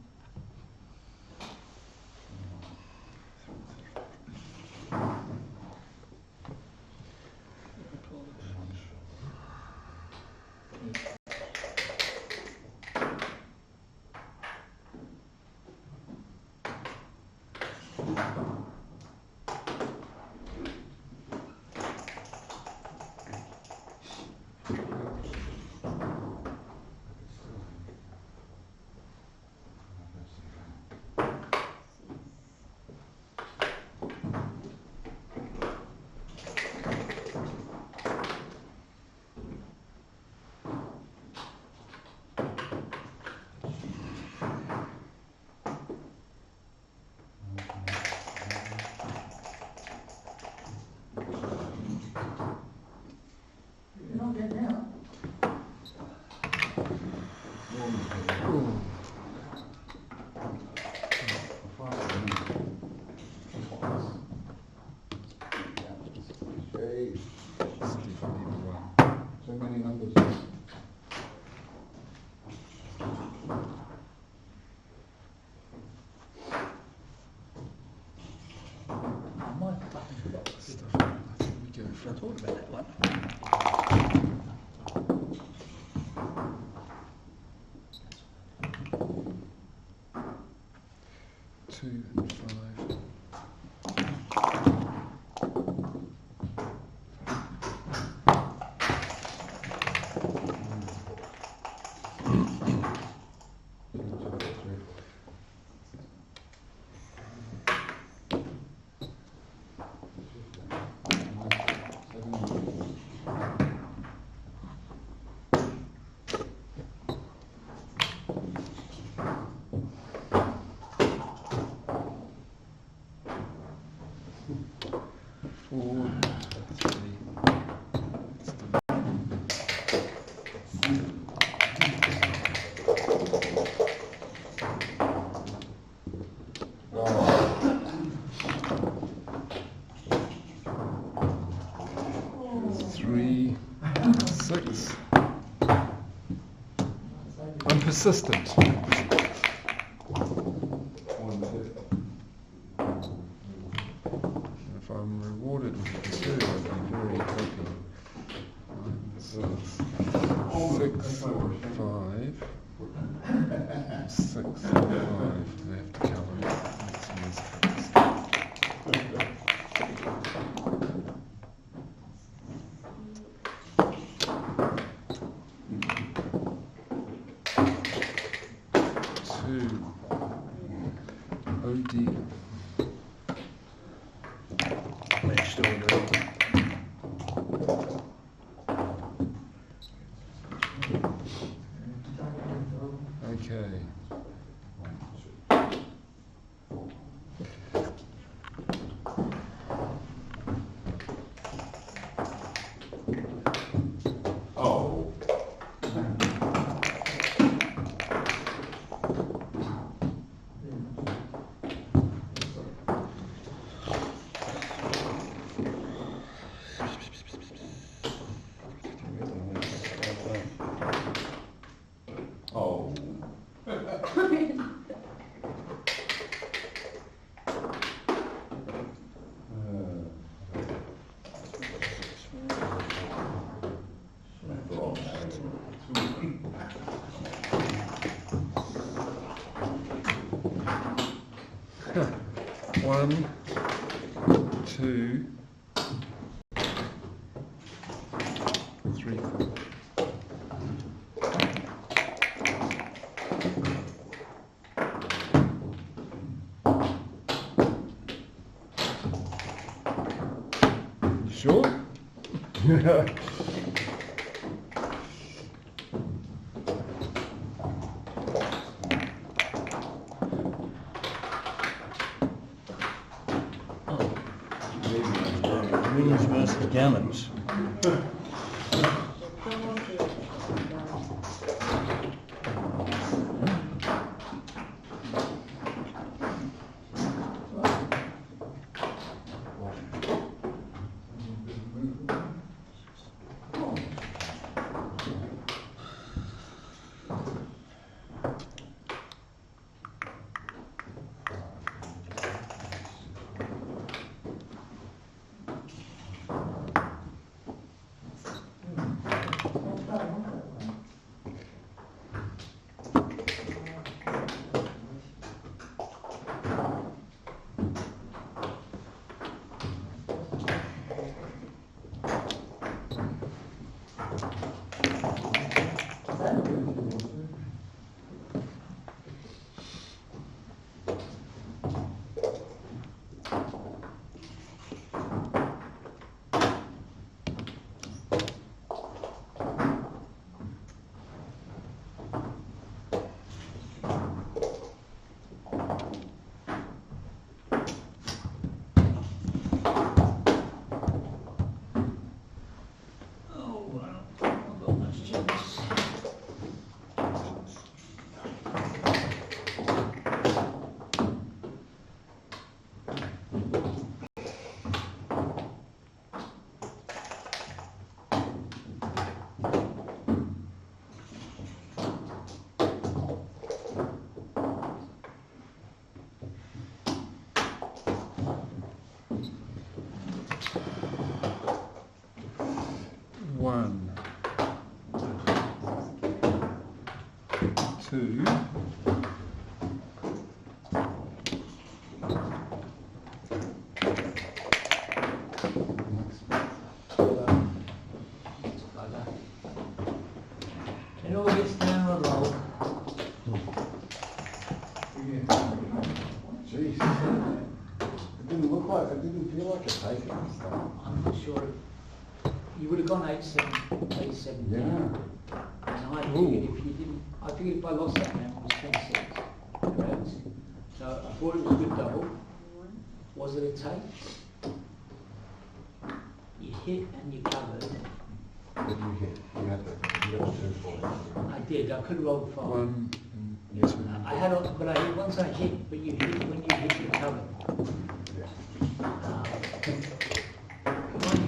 I thought about that one. 2 and 5. Four, 3. Three, 6. I'm persistent. If I'm rewarded with a 2, I'll be very happy. 6, 5, 6, 5. I have to count on it. Oh dear. Next order. Okay. Oh. Oh. One, 2, 3, 4. Sure? Wins versus gammons. 2. It all gets down the roll. Jeez. It didn't look like, it didn't feel like a take at the start. I'm not sure. You would have gone 8-7. Yeah. And I figured if you didn't, I figured if I lost that round, it was 10 cents. Correct? So I thought it was a good double. Was it a take? You hit and you covered. Did you hit? You had the, you got the 2 for I did. I could have rolled 5. 1 and 2. I had, but I hit once I hit, but you hit when you hit you covered.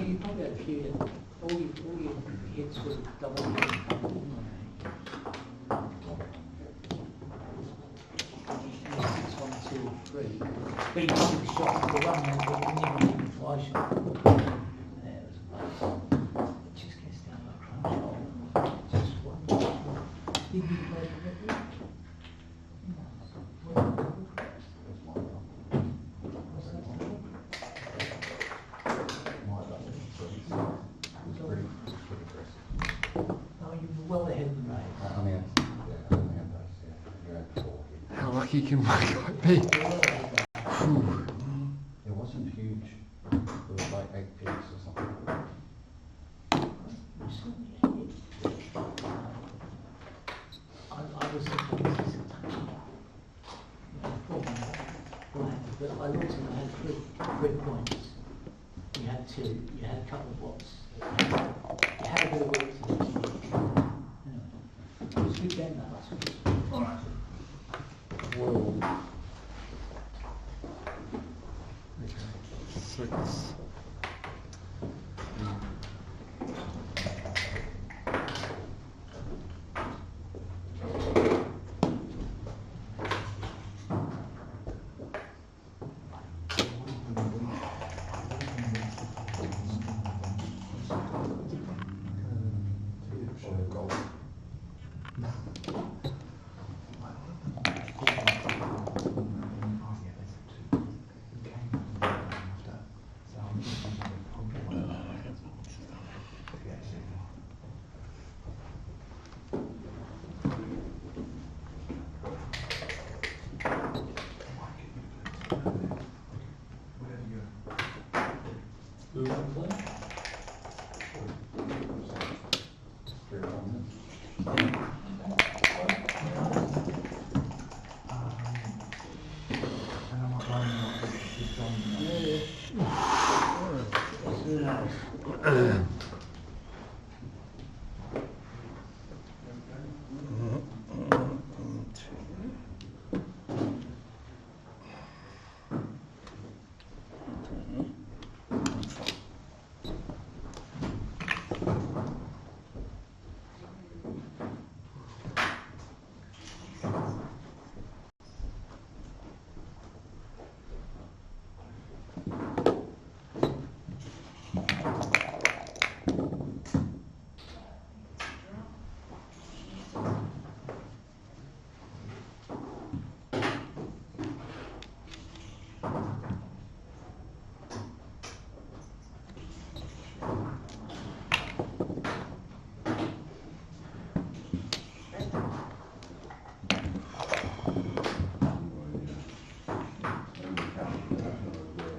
You probably had a few that all your hits were double hits. Six, 1, 2, 3. But you took a shot for the one, but you never even fly shot. There it was. It just gets down like crunch roll. Just one. Did you play the record? Oh, you were well ahead of the race. I mean, yeah, I only had those, yeah. You had 4 hits. How lucky can my guy be? Whew. It wasn't huge. It was like 8 picks or something. You certainly hit. I was thinking this is a touchdown. But I looked and I had 3 points. You had 2. You had a couple of blocks. You had a bit of work to do. Anyway, it was a good game that last week. All right. Whoa. Okay. 6. Who won the play?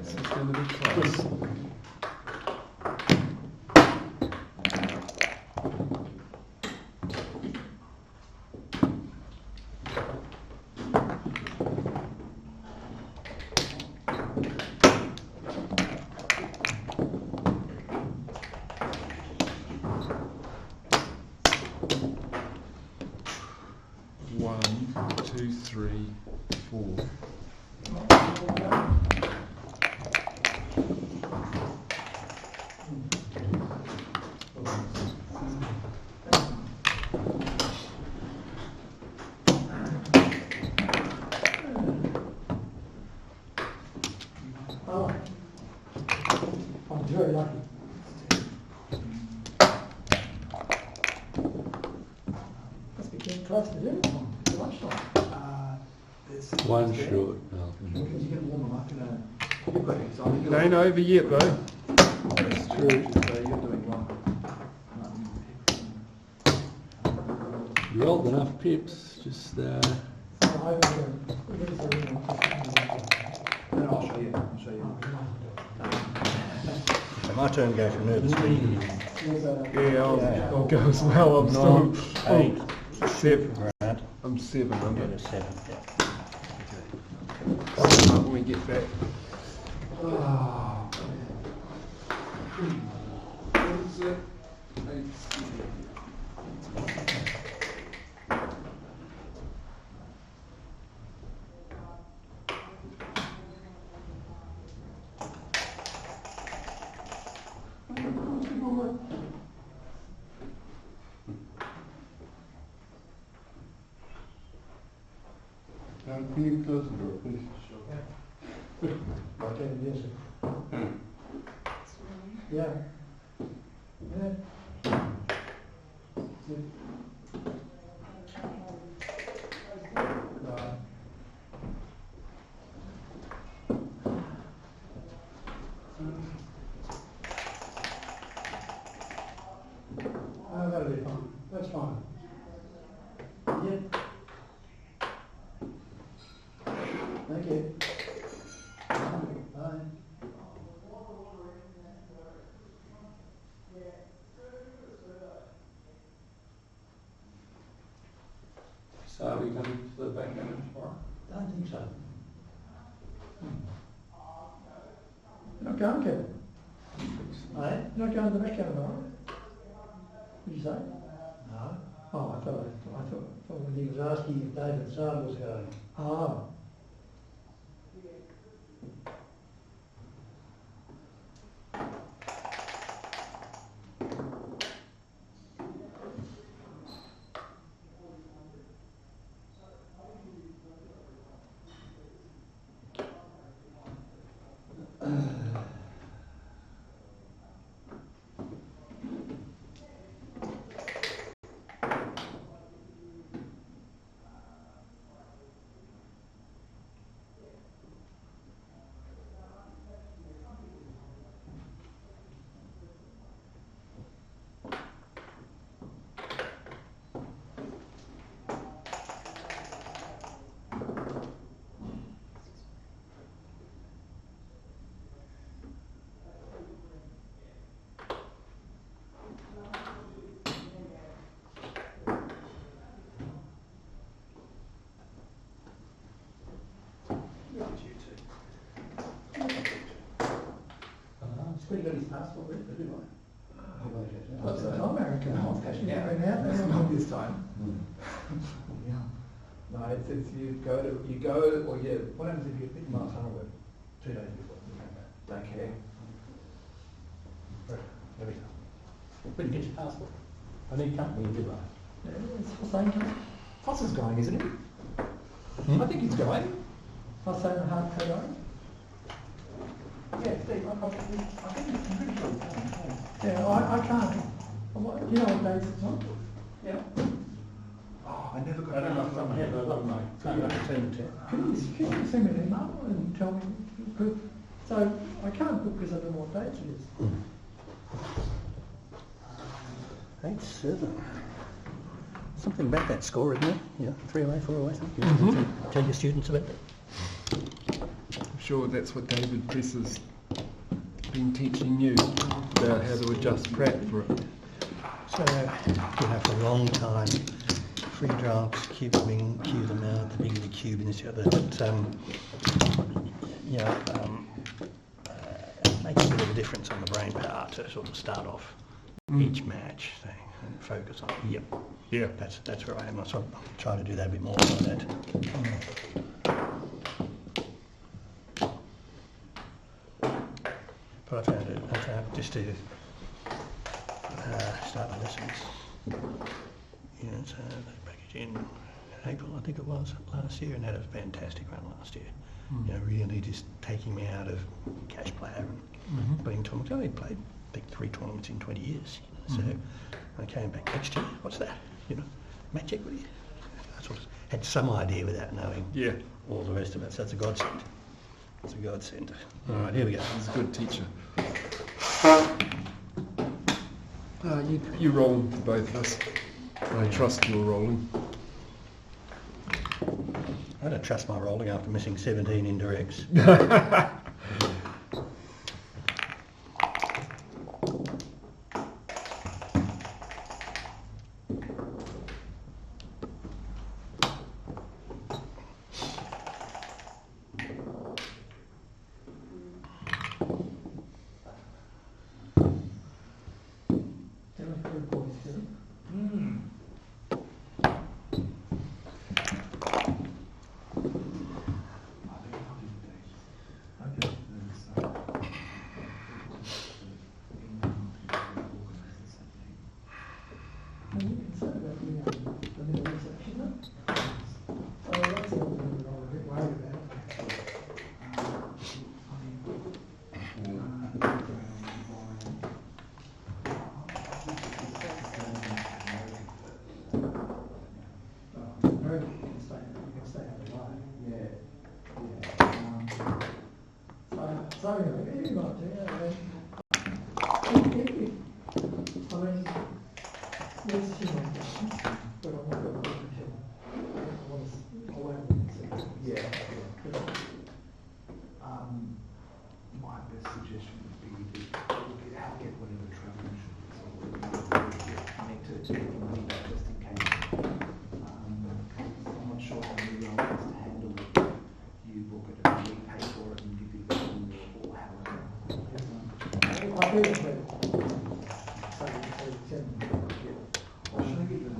It's going to be close. One, two, three, 4. Oh, I'm very lucky. Must be getting close to doing it. one short, Malcolm. Because you get warm them up, you know. You've got exciting. It ain't over yet though. That's true. So you're doing well. You rolled enough pips, just Then I'll show you. So my turn go from nervous speed. Yeah, I'll go as well. I'm Nine, still 8. 7. Right. I'm 7 under. Go to 7. Yeah. When we get back. Now, can you close the door, please? Okay, yes. Yeah. Yeah. Oh, that'll be fine. That's fine. Yeah. Thank you. Bye. So are we coming to the backgammon tomorrow? Don't think so. You're not going, Kevin? You're not going to the backgammon, are you? What did you say? No. Oh, I thought when he was asking if David Sard was going. Oh. Pretty good his passport, really, didn't I? What's that? I'm American. No, it's actually out. That's not this time. Yeah. No, it's you go, or what happens if you pick Mark Hunterwood 2 days before? Don't care. There we go. Where did you get your passport? I need company in Dubai. Yeah, it's the same time. Foster's going, isn't he? I think he's going. I'll say the hard code on. Yeah, Steve, I think he's pretty sure he's going. Yeah, I can't. You know what days it's on? Yeah. Oh, I never got I don't know if someone had, but I love my can't return the Can you send me an email and tell me? So I can't book because I don't know what dates it is. 8-7. Something about that score, isn't there? Yeah, 3 away, 4 away. Something. Tell your students about that. I'm sure that's what David Press has been teaching you about how to adjust Pratt for it. So, for a long time, free drafts, cue them in, cue them out, the bigger the cube and this other. But, it makes a bit of a difference on the brain power to sort of start off each match thing and focus on, Yeah. that's where I am. So I'm trying to do that a bit more like that. But I found just to start my lessons, so they package in April, I think it was, last year, and had a fantastic run last year. Really just taking me out of cash player and playing tournaments. I only played, I think, 3 tournaments in 20 years. So I came back next year, what's that? Match equity. That's what had some idea without knowing Yeah, all the rest of it. So it's a godsend. It's a godsend. All right, here we go. he's a good teacher. You roll for both of us. I trust you're rolling. I don't trust my rolling after missing 17 indirects. My best suggestion would be to get whatever travel insurance or need to get the money back just in case. I'm not sure how many hours to handle it. You book it and we pay for it and give you the money or how it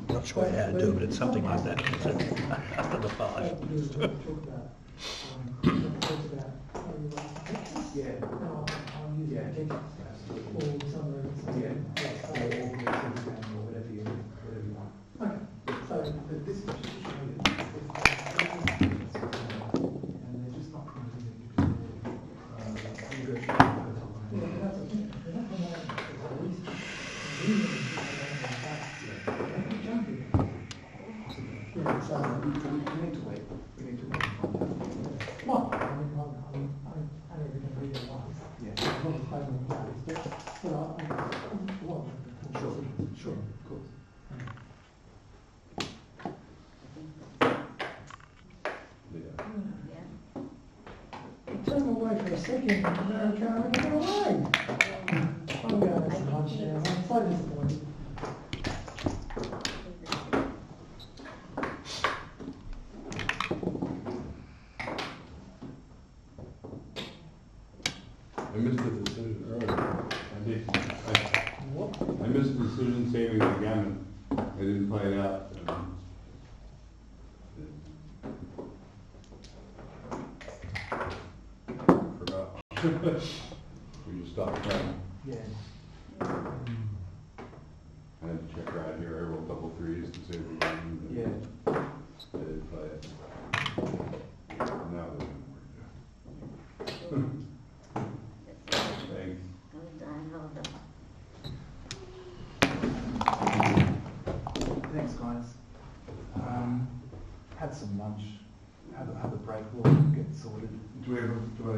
Not sure how to do it, but it's something like that. After the 5. Turn away for a second, and America, and get away. I'm going to lunch now. I'm so disappointed. I missed the decision earlier. I did. I missed the decision saving the gammon. I didn't play it out. Forgot. We just stopped playing. Yeah. I had to check right here. I rolled double threes to save the game. Yeah. I didn't play it. Now it doesn't work. Thanks. Thanks, guys. Had some lunch. Have a break. We'll get sorted. Do I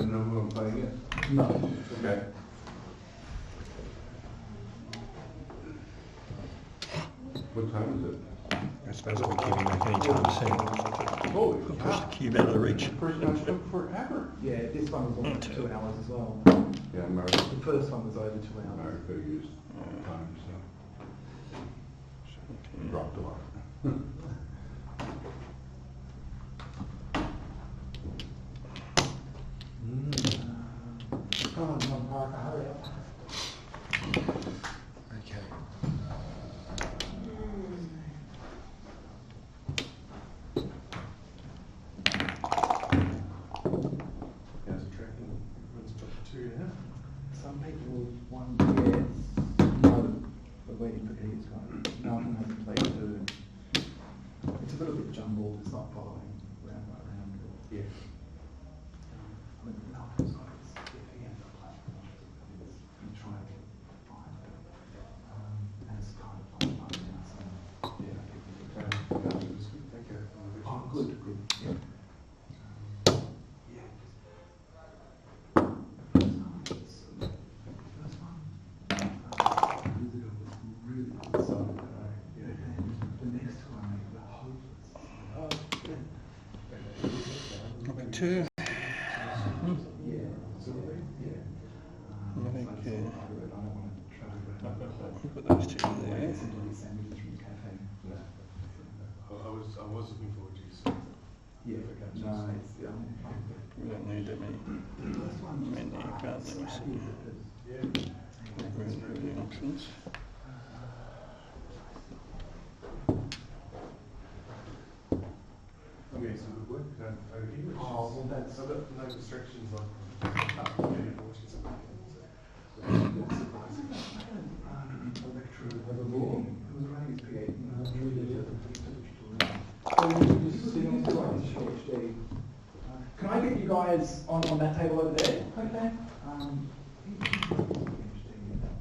know who I'm playing it? No. Okay. What time is it? I suppose I'll be queuing back any time soon. Holy Push cow. the cube out of the reach. First time took forever. Yeah, this one was almost 2 hours as well. Yeah, Mark. The first one was over 2 hours. Mark could have used time, so. Dropped a lot. Come on, Parker, hurry up. Okay. Yes, tracking runs back to, yeah? Some people want, yeah, no, we're waiting for Eddie's one. Malcolm hasn't played two. It's a little bit jumbled, it's not following round by round. Yeah. I mean, Malcolm's got his, if he ends up playing, I'm trying to find it. two. Yeah, so, yeah. I think, I don't want to travel around. put those two there. Sandwiches from the cafe. I was looking forward to you saying Yeah, no, it's, We don't need that many. Menu, can't let me see. We're in the options. Okay, so the work done over here. Oh, well, that's- I've got no restrictions on watching something. a lecturer of a law who was running his PhD. Can I get you guys on that table over there? Okay.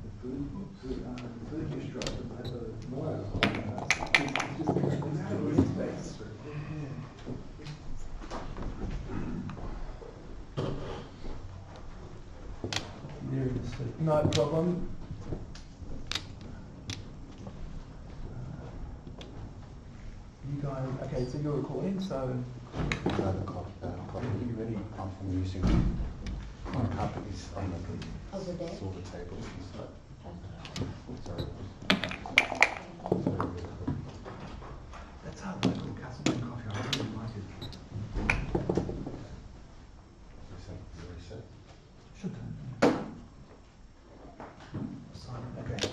The food district has a more. No problem. You guys, okay, so you're recording, so. You ready? I'm using companies on the Over there. silver tables and stuff. Sorry. That's our local Castleton coffee. I really like it. Reset. Should do. Okay.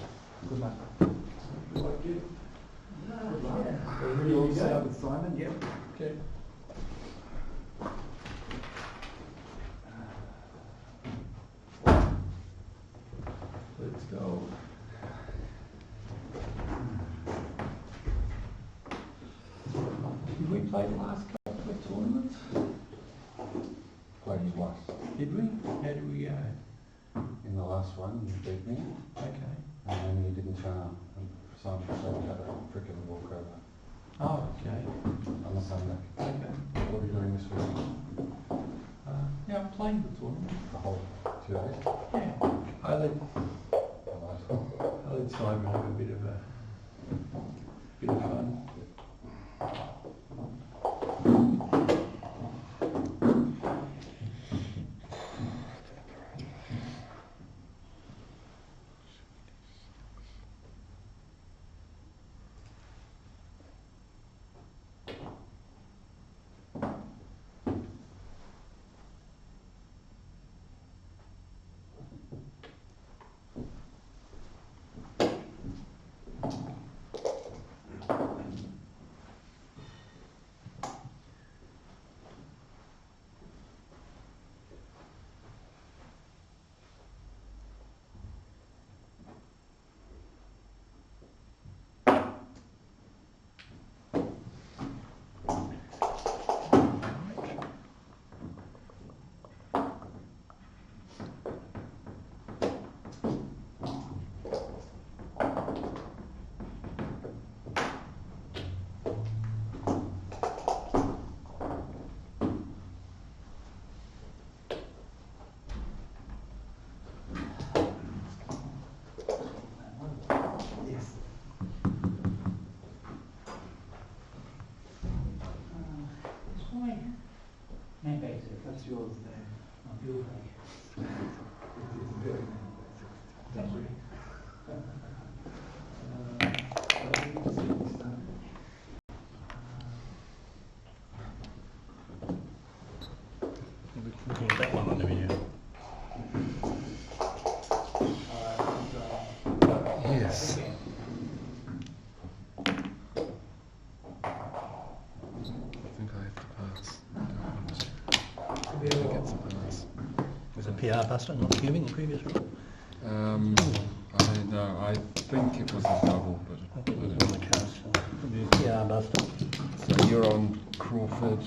Good luck. Good luck, you. Good luck. Are you ready all set up with Simon? Yep. Okay. Let's go. Did we play the last couple of tournaments? Played twice. Did we? How did we go? In the last one, you beat me, Okay. and then you didn't turn up. And Simon said you had a freaking walkover Oh, okay. on the Sunday. Okay. What are you doing this week? Yeah, I'm playing the tournament. The whole 2 days? Yeah. I let Nice. Simon have a bit of fun. That's yours there. Thank you. Looking at that one on the video. Yes. I think I have to pass. I think it's a pass. Was it PR buster, not cubing in the previous round? I don't know. I think it was a double, but I think it was on the cast. Probably a PR buster. so you're on Crawford.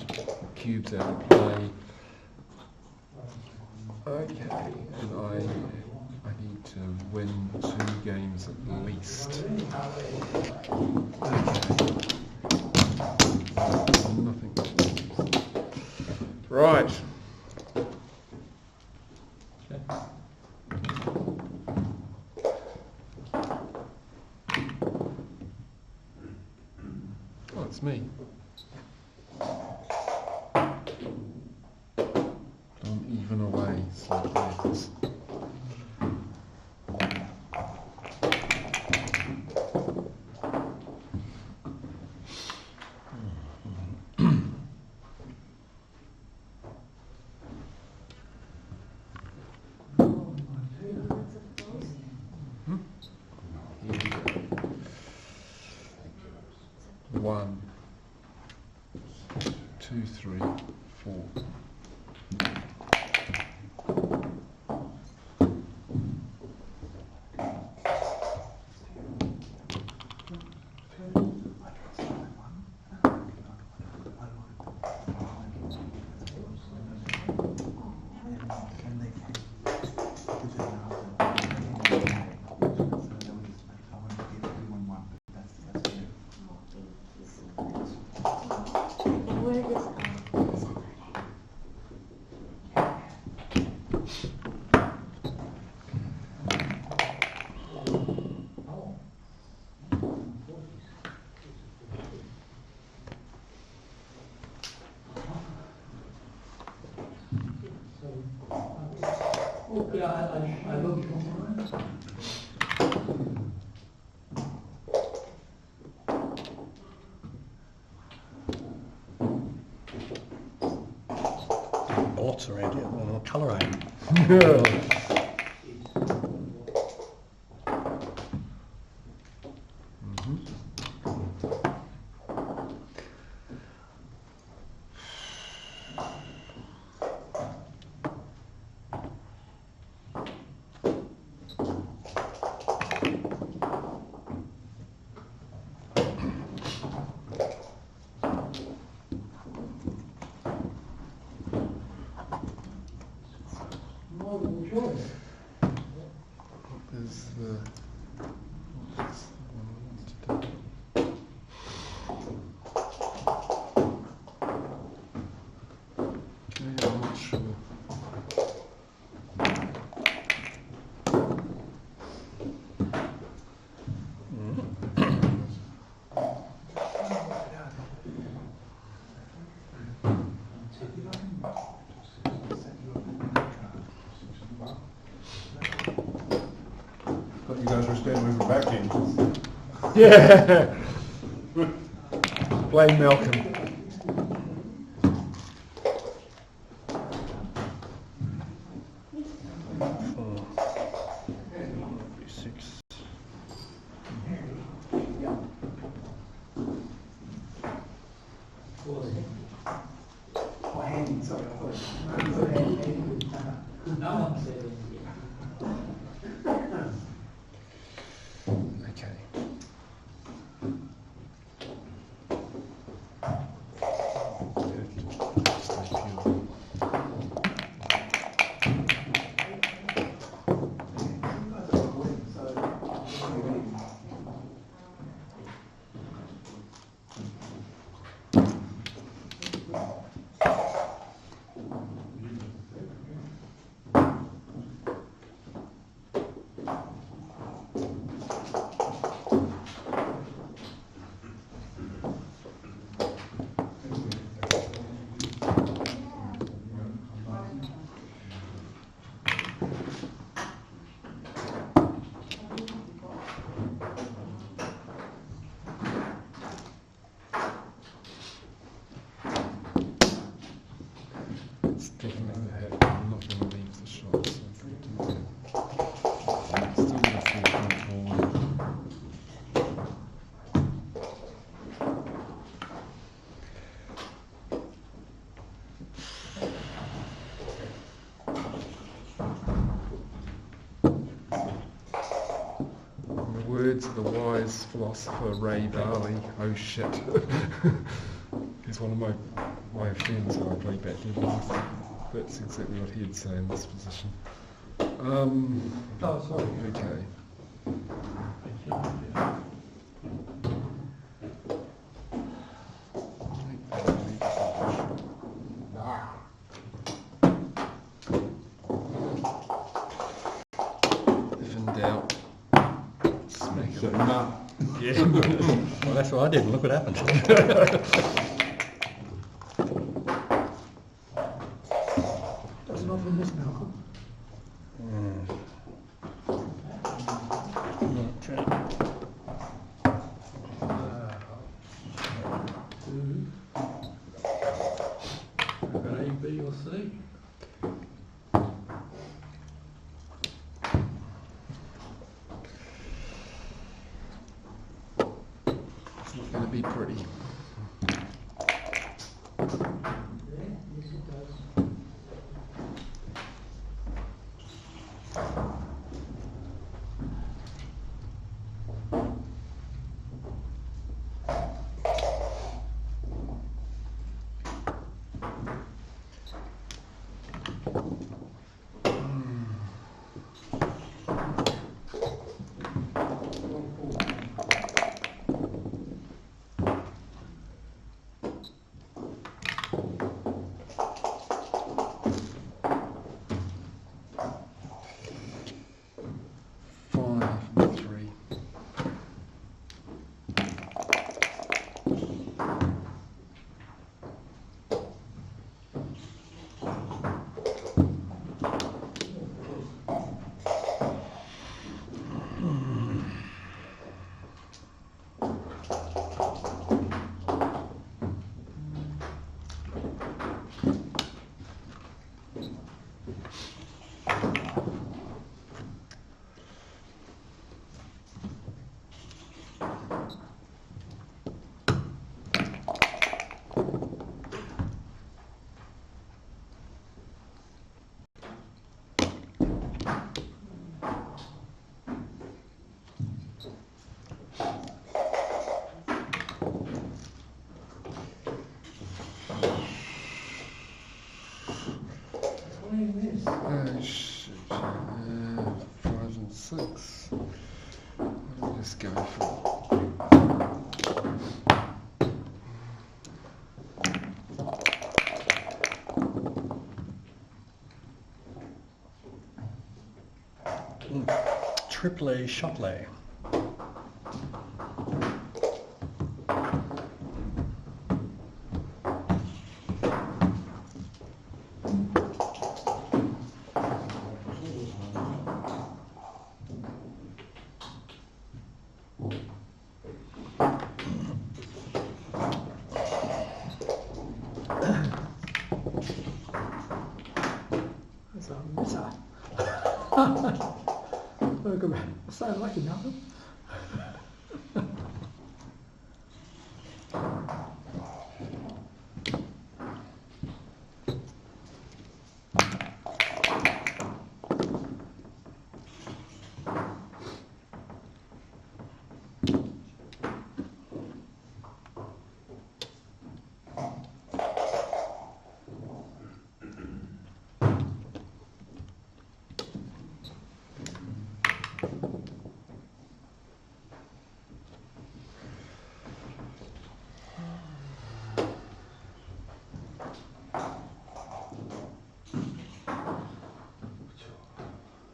Cubes out of play. Okay, and I need to win 2 games at least. Okay. Nothing. Right. Oh, it's me. given away slightly. One, 2, 3, 4. And where does Okay, I looked for Lots around here, and colour aid. Is the what's the one I want to do? Okay, I'm not sure. Thought you guys were staying with your back in. Yeah. Blame Malcolm. 6. My hand, sorry, I thought. no one said it. Okay. Stay pure. It's definitely the head. I'm not going to leave the shot, so I'm going to do that. Still going to fall front forward. In the words of the wise philosopher Ray Dalio, oh shit. He's one of my friends who I play backgammon with. That's exactly what he'd say in this position. Oh, sorry. Okay. If in doubt, smack it. Shut him up. Yeah. Well, that's what I did, and look what happened. That's not in this now? Got A, B or C? It's not going to be pretty. Yes, it does. Shit, 5 and 6. What do we just go for? Triple shot lay. That's a misser. Look at me. I sound like nothing.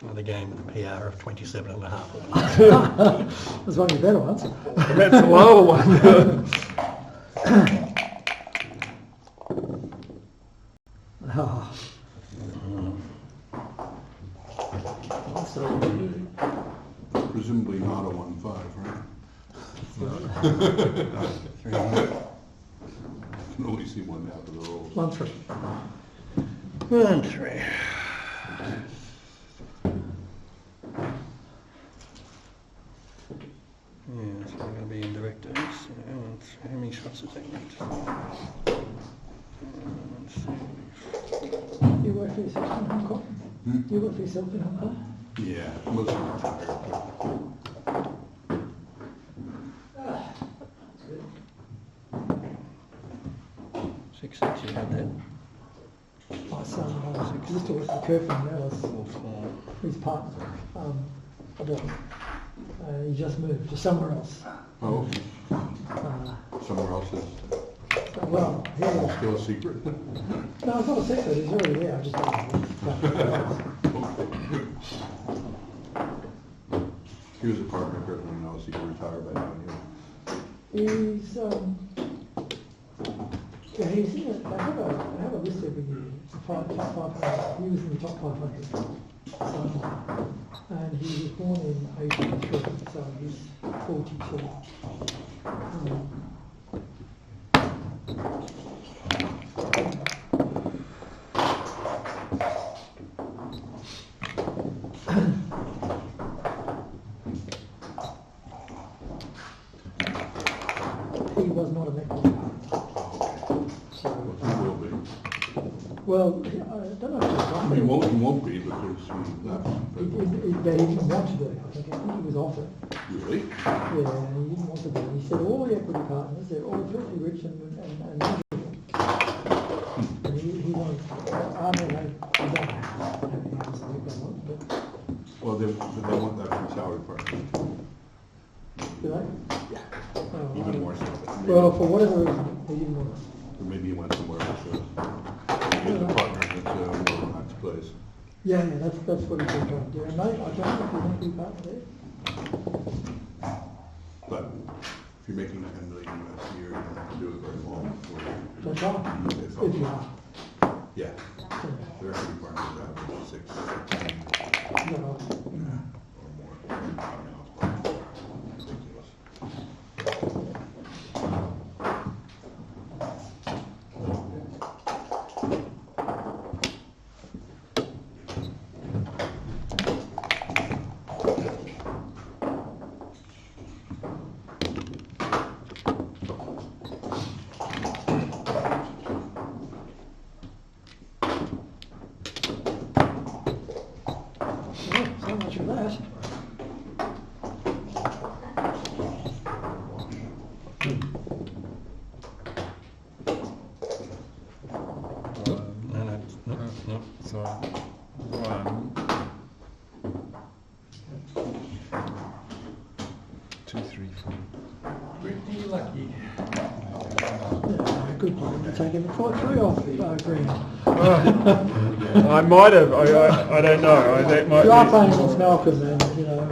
Another game with a PR of 27.5. That's one of your better ones. And that's the lower one. Oh. Presumably not a 1-5, right? Can only see one half of the rolls. 1-3. 1-3. Yeah, so we're going to be in directors. How many shots is that? You work for yourself in Hong Kong? You work for yourself in Hong Kong? Yeah, mostly retired. That's good. 6-6, you had that. My son used to work for Curfew, that was 4-4. his partner. He just moved to somewhere else. Oh, Uh, somewhere else is well, yeah. still a secret? No, it's not a secret, he's already there, I just don't know. He was a partner, everyone knows he could retire by now. He's, yeah, he's in it. I have a list every year. top 500. He was in the top 500. And he was born in 83, so he's 42. He was not a netball player. So, He will be. well, I don't know if he's got He it. won't be, but there's left. He didn't want to do it. I think he was offered. Really? Yeah, and he didn't want to do it. He said all the equity partners, they're all filthy rich and miserable. And he wanted, I mean, I don't know how many hours they want, but Well, they want that from salary partners. do they? Yeah. Oh, Even more so. well, for whatever reason, he didn't want it. Or maybe he went somewhere else. Get the partners into a more relaxed place. Yeah, that's what he's been trying to do. And mate, I don't know if he's going to be part of it. But if you're making $10 million US a year, you don't have to do it very long. That's right. If you are. Yeah. So, Their equity partners average 6 you know, or more. Ridiculous. yeah, so much for that. No. So, 1, 2, 3, 4. Pretty lucky. Yeah, good point. You're taking the 4-3 off, Green. I might have. I don't know. That might You are be. playing against Malcolm, then, you know,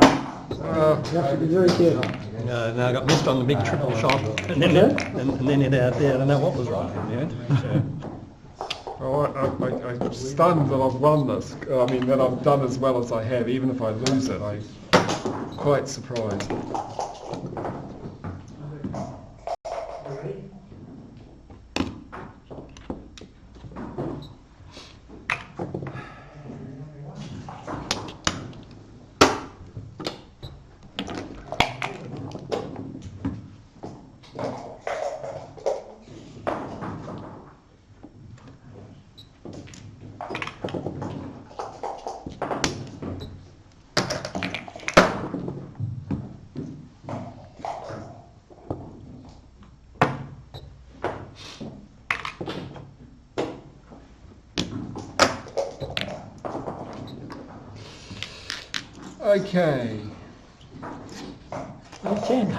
you have to be very careful. No, I got missed on the big triple shot, and then and then it out there. I don't know what was wrong in the end. Oh, I'm stunned that I've won this. I mean, that I've done as well as I have. Even if I lose it, I'm quite surprised. Okay. 10.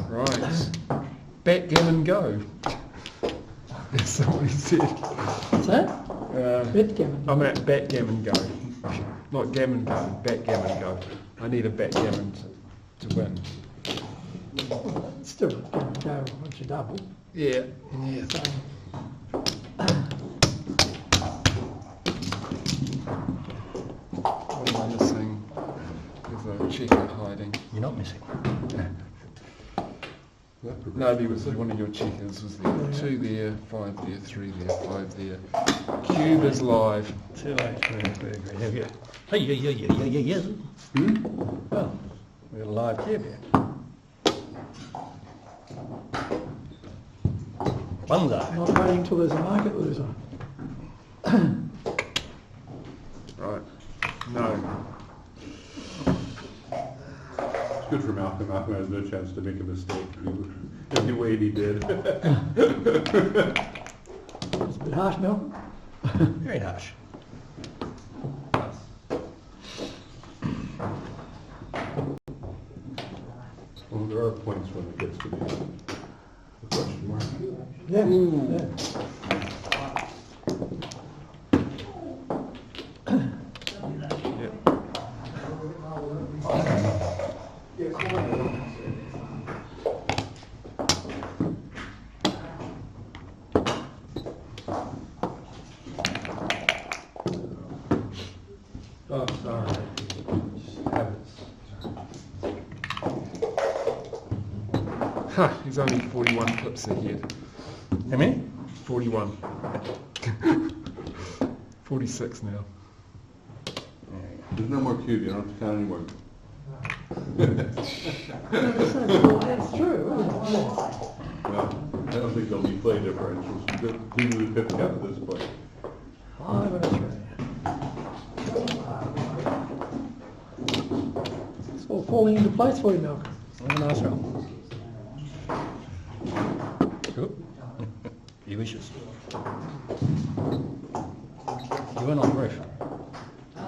Right. Backgammon go. As somebody said. What's that? Backgammon. I'm at backgammon go. Not gammon go, backgammon go. I need a backgammon to win. It's still going to go once you double. Yeah. Yeah. So, What am I missing? There's a checker hiding. You're not missing. No, there was one of your checkers was there. 2 there, 5 there, 3 there, 5 there. Cube is live. 2, 8, 3, 3, 3. Have you? Hey, yeah. Well, we've got a live cube here. One's not waiting till there's a market loser. Right. No. It's good for Malcolm. Malcolm has no chance to make a mistake in the way he did. It's a bit harsh, Malcolm. very harsh. Well, there are points when it gets to be a question mark. Yeah. Yeah. Oh, sorry. Habits. Ha! He's only 41 pips ahead. How many? 41. 46 now. There's no more cube, you don't have to count anymore. That's true. Well, I don't think there'll be play differentials due to the pip cap at this point. 5 and a 3. It's all falling into place for you, Malcolm. Have a nice roll. Good. Your wishes. You went on the roof.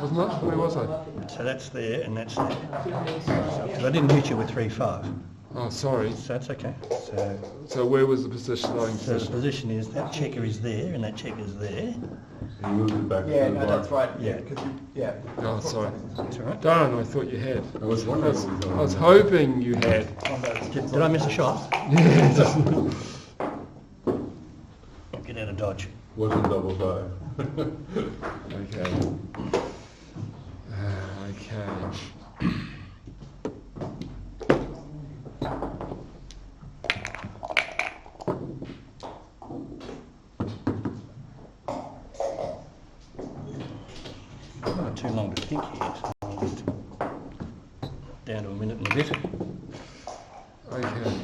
Wasn't it? Where was I? So that's there and that's there. Because I didn't hit you with 3-5. Oh, sorry. So that's okay. So where was the positioning? So the position is that checker is there and that checker is there. He moved it back to Yeah, the no, bar. that's right. Yeah. Because yeah. Oh, sorry. That's all right. Darn, I thought you had. I was wondering what was going on. I was hoping you had. Did I miss a shot? Yes. Get out of dodge. Wasn't double 5. Okay. Okay. I've got too long to think here, so I'll get down to a minute and a bit. Okay.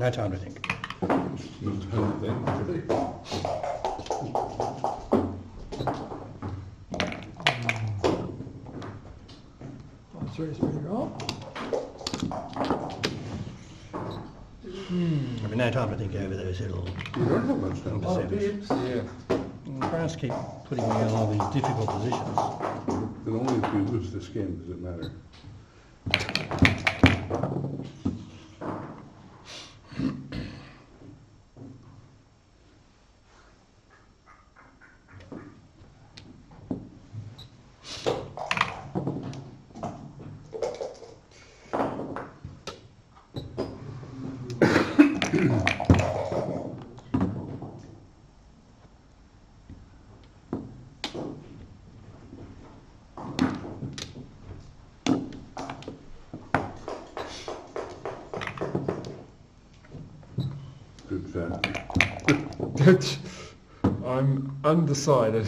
No time to think. No time to think, really. Three is pretty right. There'll be no time to think over those little You don't have much time. percentages. Yeah. Brass keep putting me in all these difficult positions. And only if you lose the skin does it matter. Good fat. I'm undecided.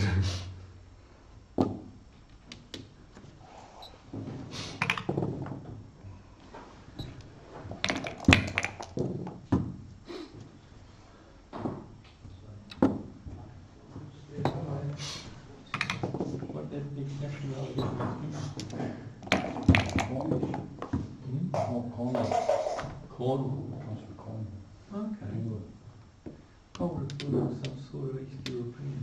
Okay. I would have thought some sort of East European.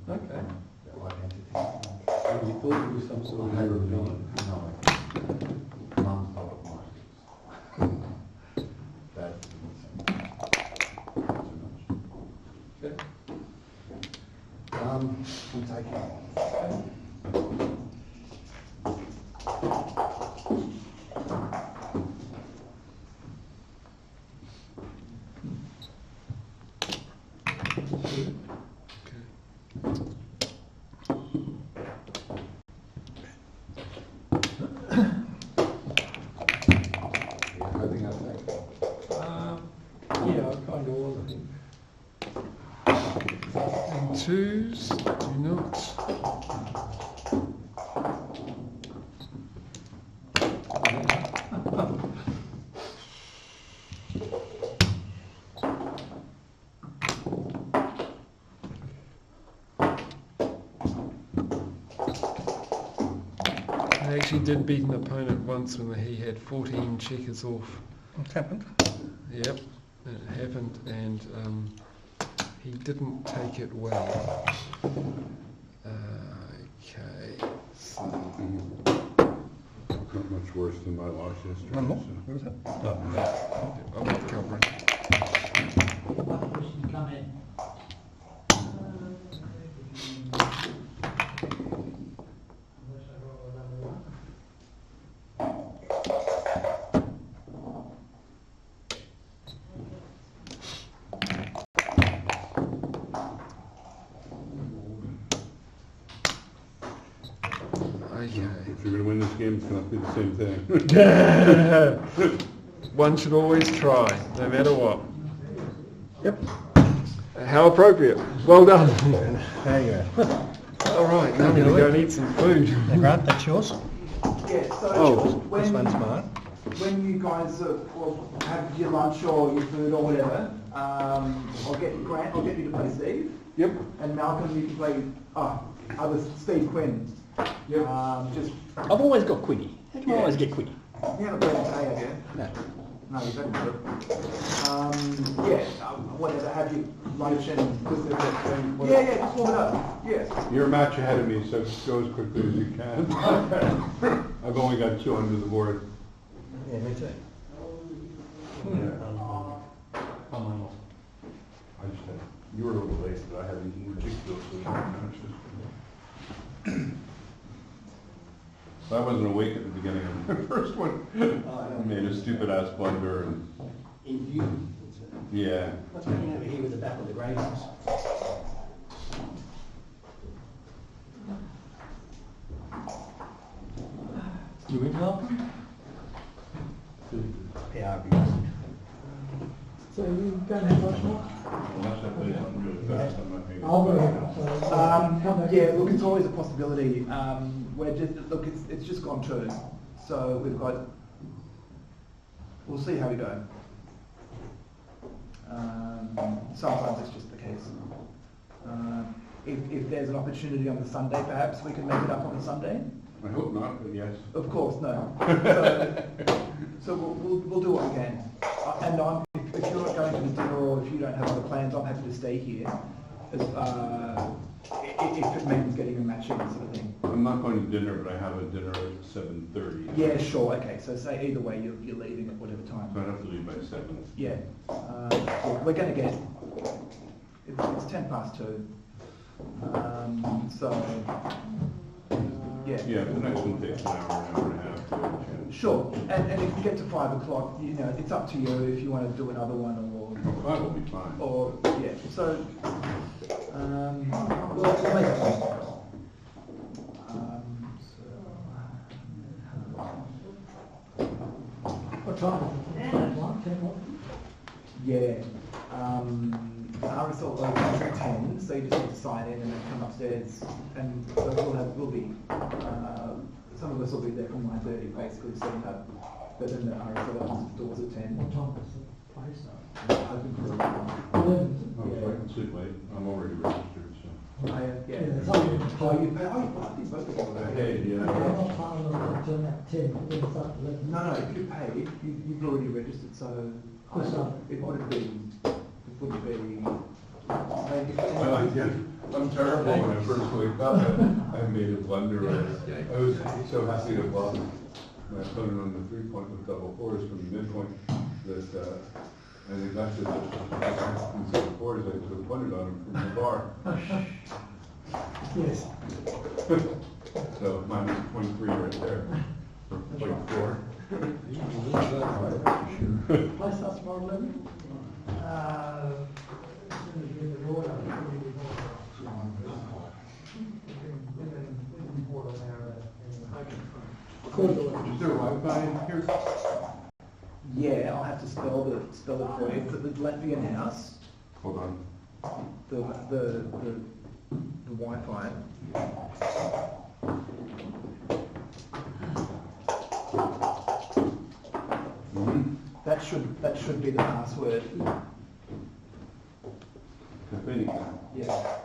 Okay. You thought it was some sort of European? Okay. I'm taking. I think I'll take it. Yeah, I kind of was, I think. And twos, do not. I actually did beat an opponent once when he had 14 checkers off. What's happened? Yep, it happened, and he didn't take it well. Okay. So, Not much worse than my loss yesterday. One more. so. Where was that? I'm not covering. One person come in. Okay. If you're gonna win this game, it's gonna be the same thing. One should always try, no matter what. Yep. How appropriate. Well done. There you go. All right, now I'm going to go and eat some food. Now, Grant, that's yours. Yeah, so Oh, This when, one's mine. when you guys well, have your lunch or your food or whatever, I'll get Grant, I'll get you to play Steve. Yep. And Malcolm, you can play other Steve Quinn. Yep. Just I've always got Quiggy. How do you always get Quiggy? you haven't played today, have you? No. No, you haven't. Whatever. Have your lunch and yeah, just warm it up. Yes. You're a match ahead of me, so go as quickly as you can. I've only got 2 under the board. Yeah, me too. I just had, you were a little late, but I had these ridiculously long matches. So I wasn't awake at the beginning of the first one. I made a stupid ass blunder and, In view. yeah. What's happening over here with the back of the grazers? You in, Malcolm? Yeah, I'll be So you don't have much more? Unless I play something really fast, I'm not maybe. I'll go. Come back. Yeah, look, it's always a possibility. We're just look, it's just gone turn, so we've got. We'll see how we go. Sometimes it's just the case. If there's an opportunity on the Sunday, perhaps we can make it up on the Sunday. I hope not, but yes. Of course, no. So we'll do what we can. And if you're not going to the dinner or if you don't have other plans, I'm happy to stay here. If it means getting a matching sort of thing. I'm not going to dinner, but I have a dinner at 7:30. Yeah, sure. Okay. So say either way, you're leaving at whatever time. So I'd have to leave by 7. Yeah. We're going to get. It's 2:10. So. Yeah. Yeah, the next one takes an hour and a half to change. Sure. And if you get to 5 o'clock, you know, it's up to you if you want to do another one or. 5 will be fine. Or yeah. So. We'll make it fun. What time? 10 o'clock? Yeah. RSL opens at 10, so you just need to sign in and then come upstairs, and so we'll be, some of us will be there from 9:30 basically setting up, but then the RSL opens the doors at 10. What time is the place Open for a while. 11. Oh, so I can sleep late. I'm already registered, so. Yeah. it's only- You pay, I think both of them. Hey, yeah. I'm not planning on it turn at 10, it's up 11. No, if you pay, you've already registered, so Yes, sir. it wouldn't be, I like it. I'm terrible when I first wake up. I made a blunder. I was so happy to block. I put it on the 3-point with double fours from the midpoint that I neglected the 4s. I could have pointed on him from the bar. Yes. So minus 0.3 right there. For 0.4. Place starts tomorrow 11? As soon as we get the order, Is there Wi-Fi in here? Yeah, I'll have to spell it for you. The Latvian house, Hold on. the Wi-Fi. That should be the password. Kafinika. Yeah.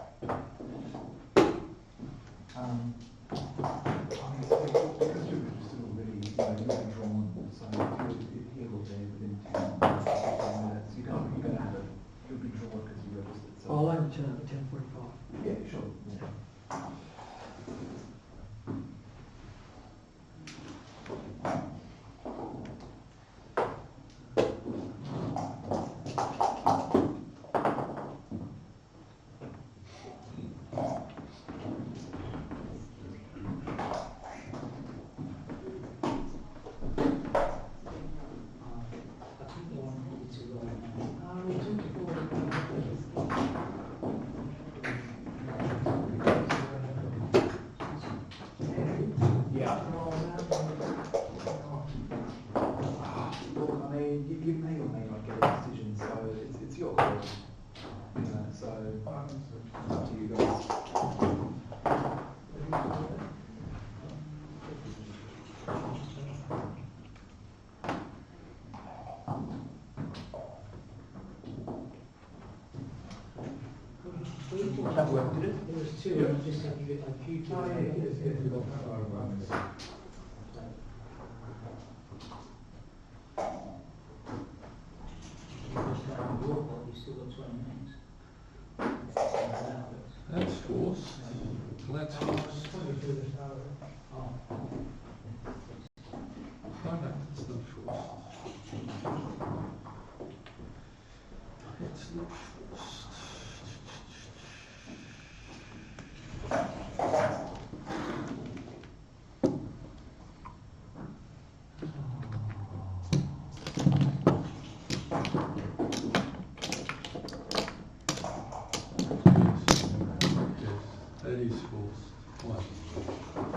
Because you're registered already, you know, you're drawn, so if he will be within 10 minutes, you're gonna have it, you'll be drawn because you registered, so. I'll aim to 10:45. Yeah, sure. I think they want you to roll. We took it forward. Yeah. Look, I mean, you may or may not get a decision, so it's your call. You know, so it's up to you guys. That worked, did it? There was two, and I just had to get a few. Oh, yeah, yeah. You still got 20 minutes. That's forced. That's forced. Oh. Oh no, it's not forced. It's not forced. Yes, that is forced. One.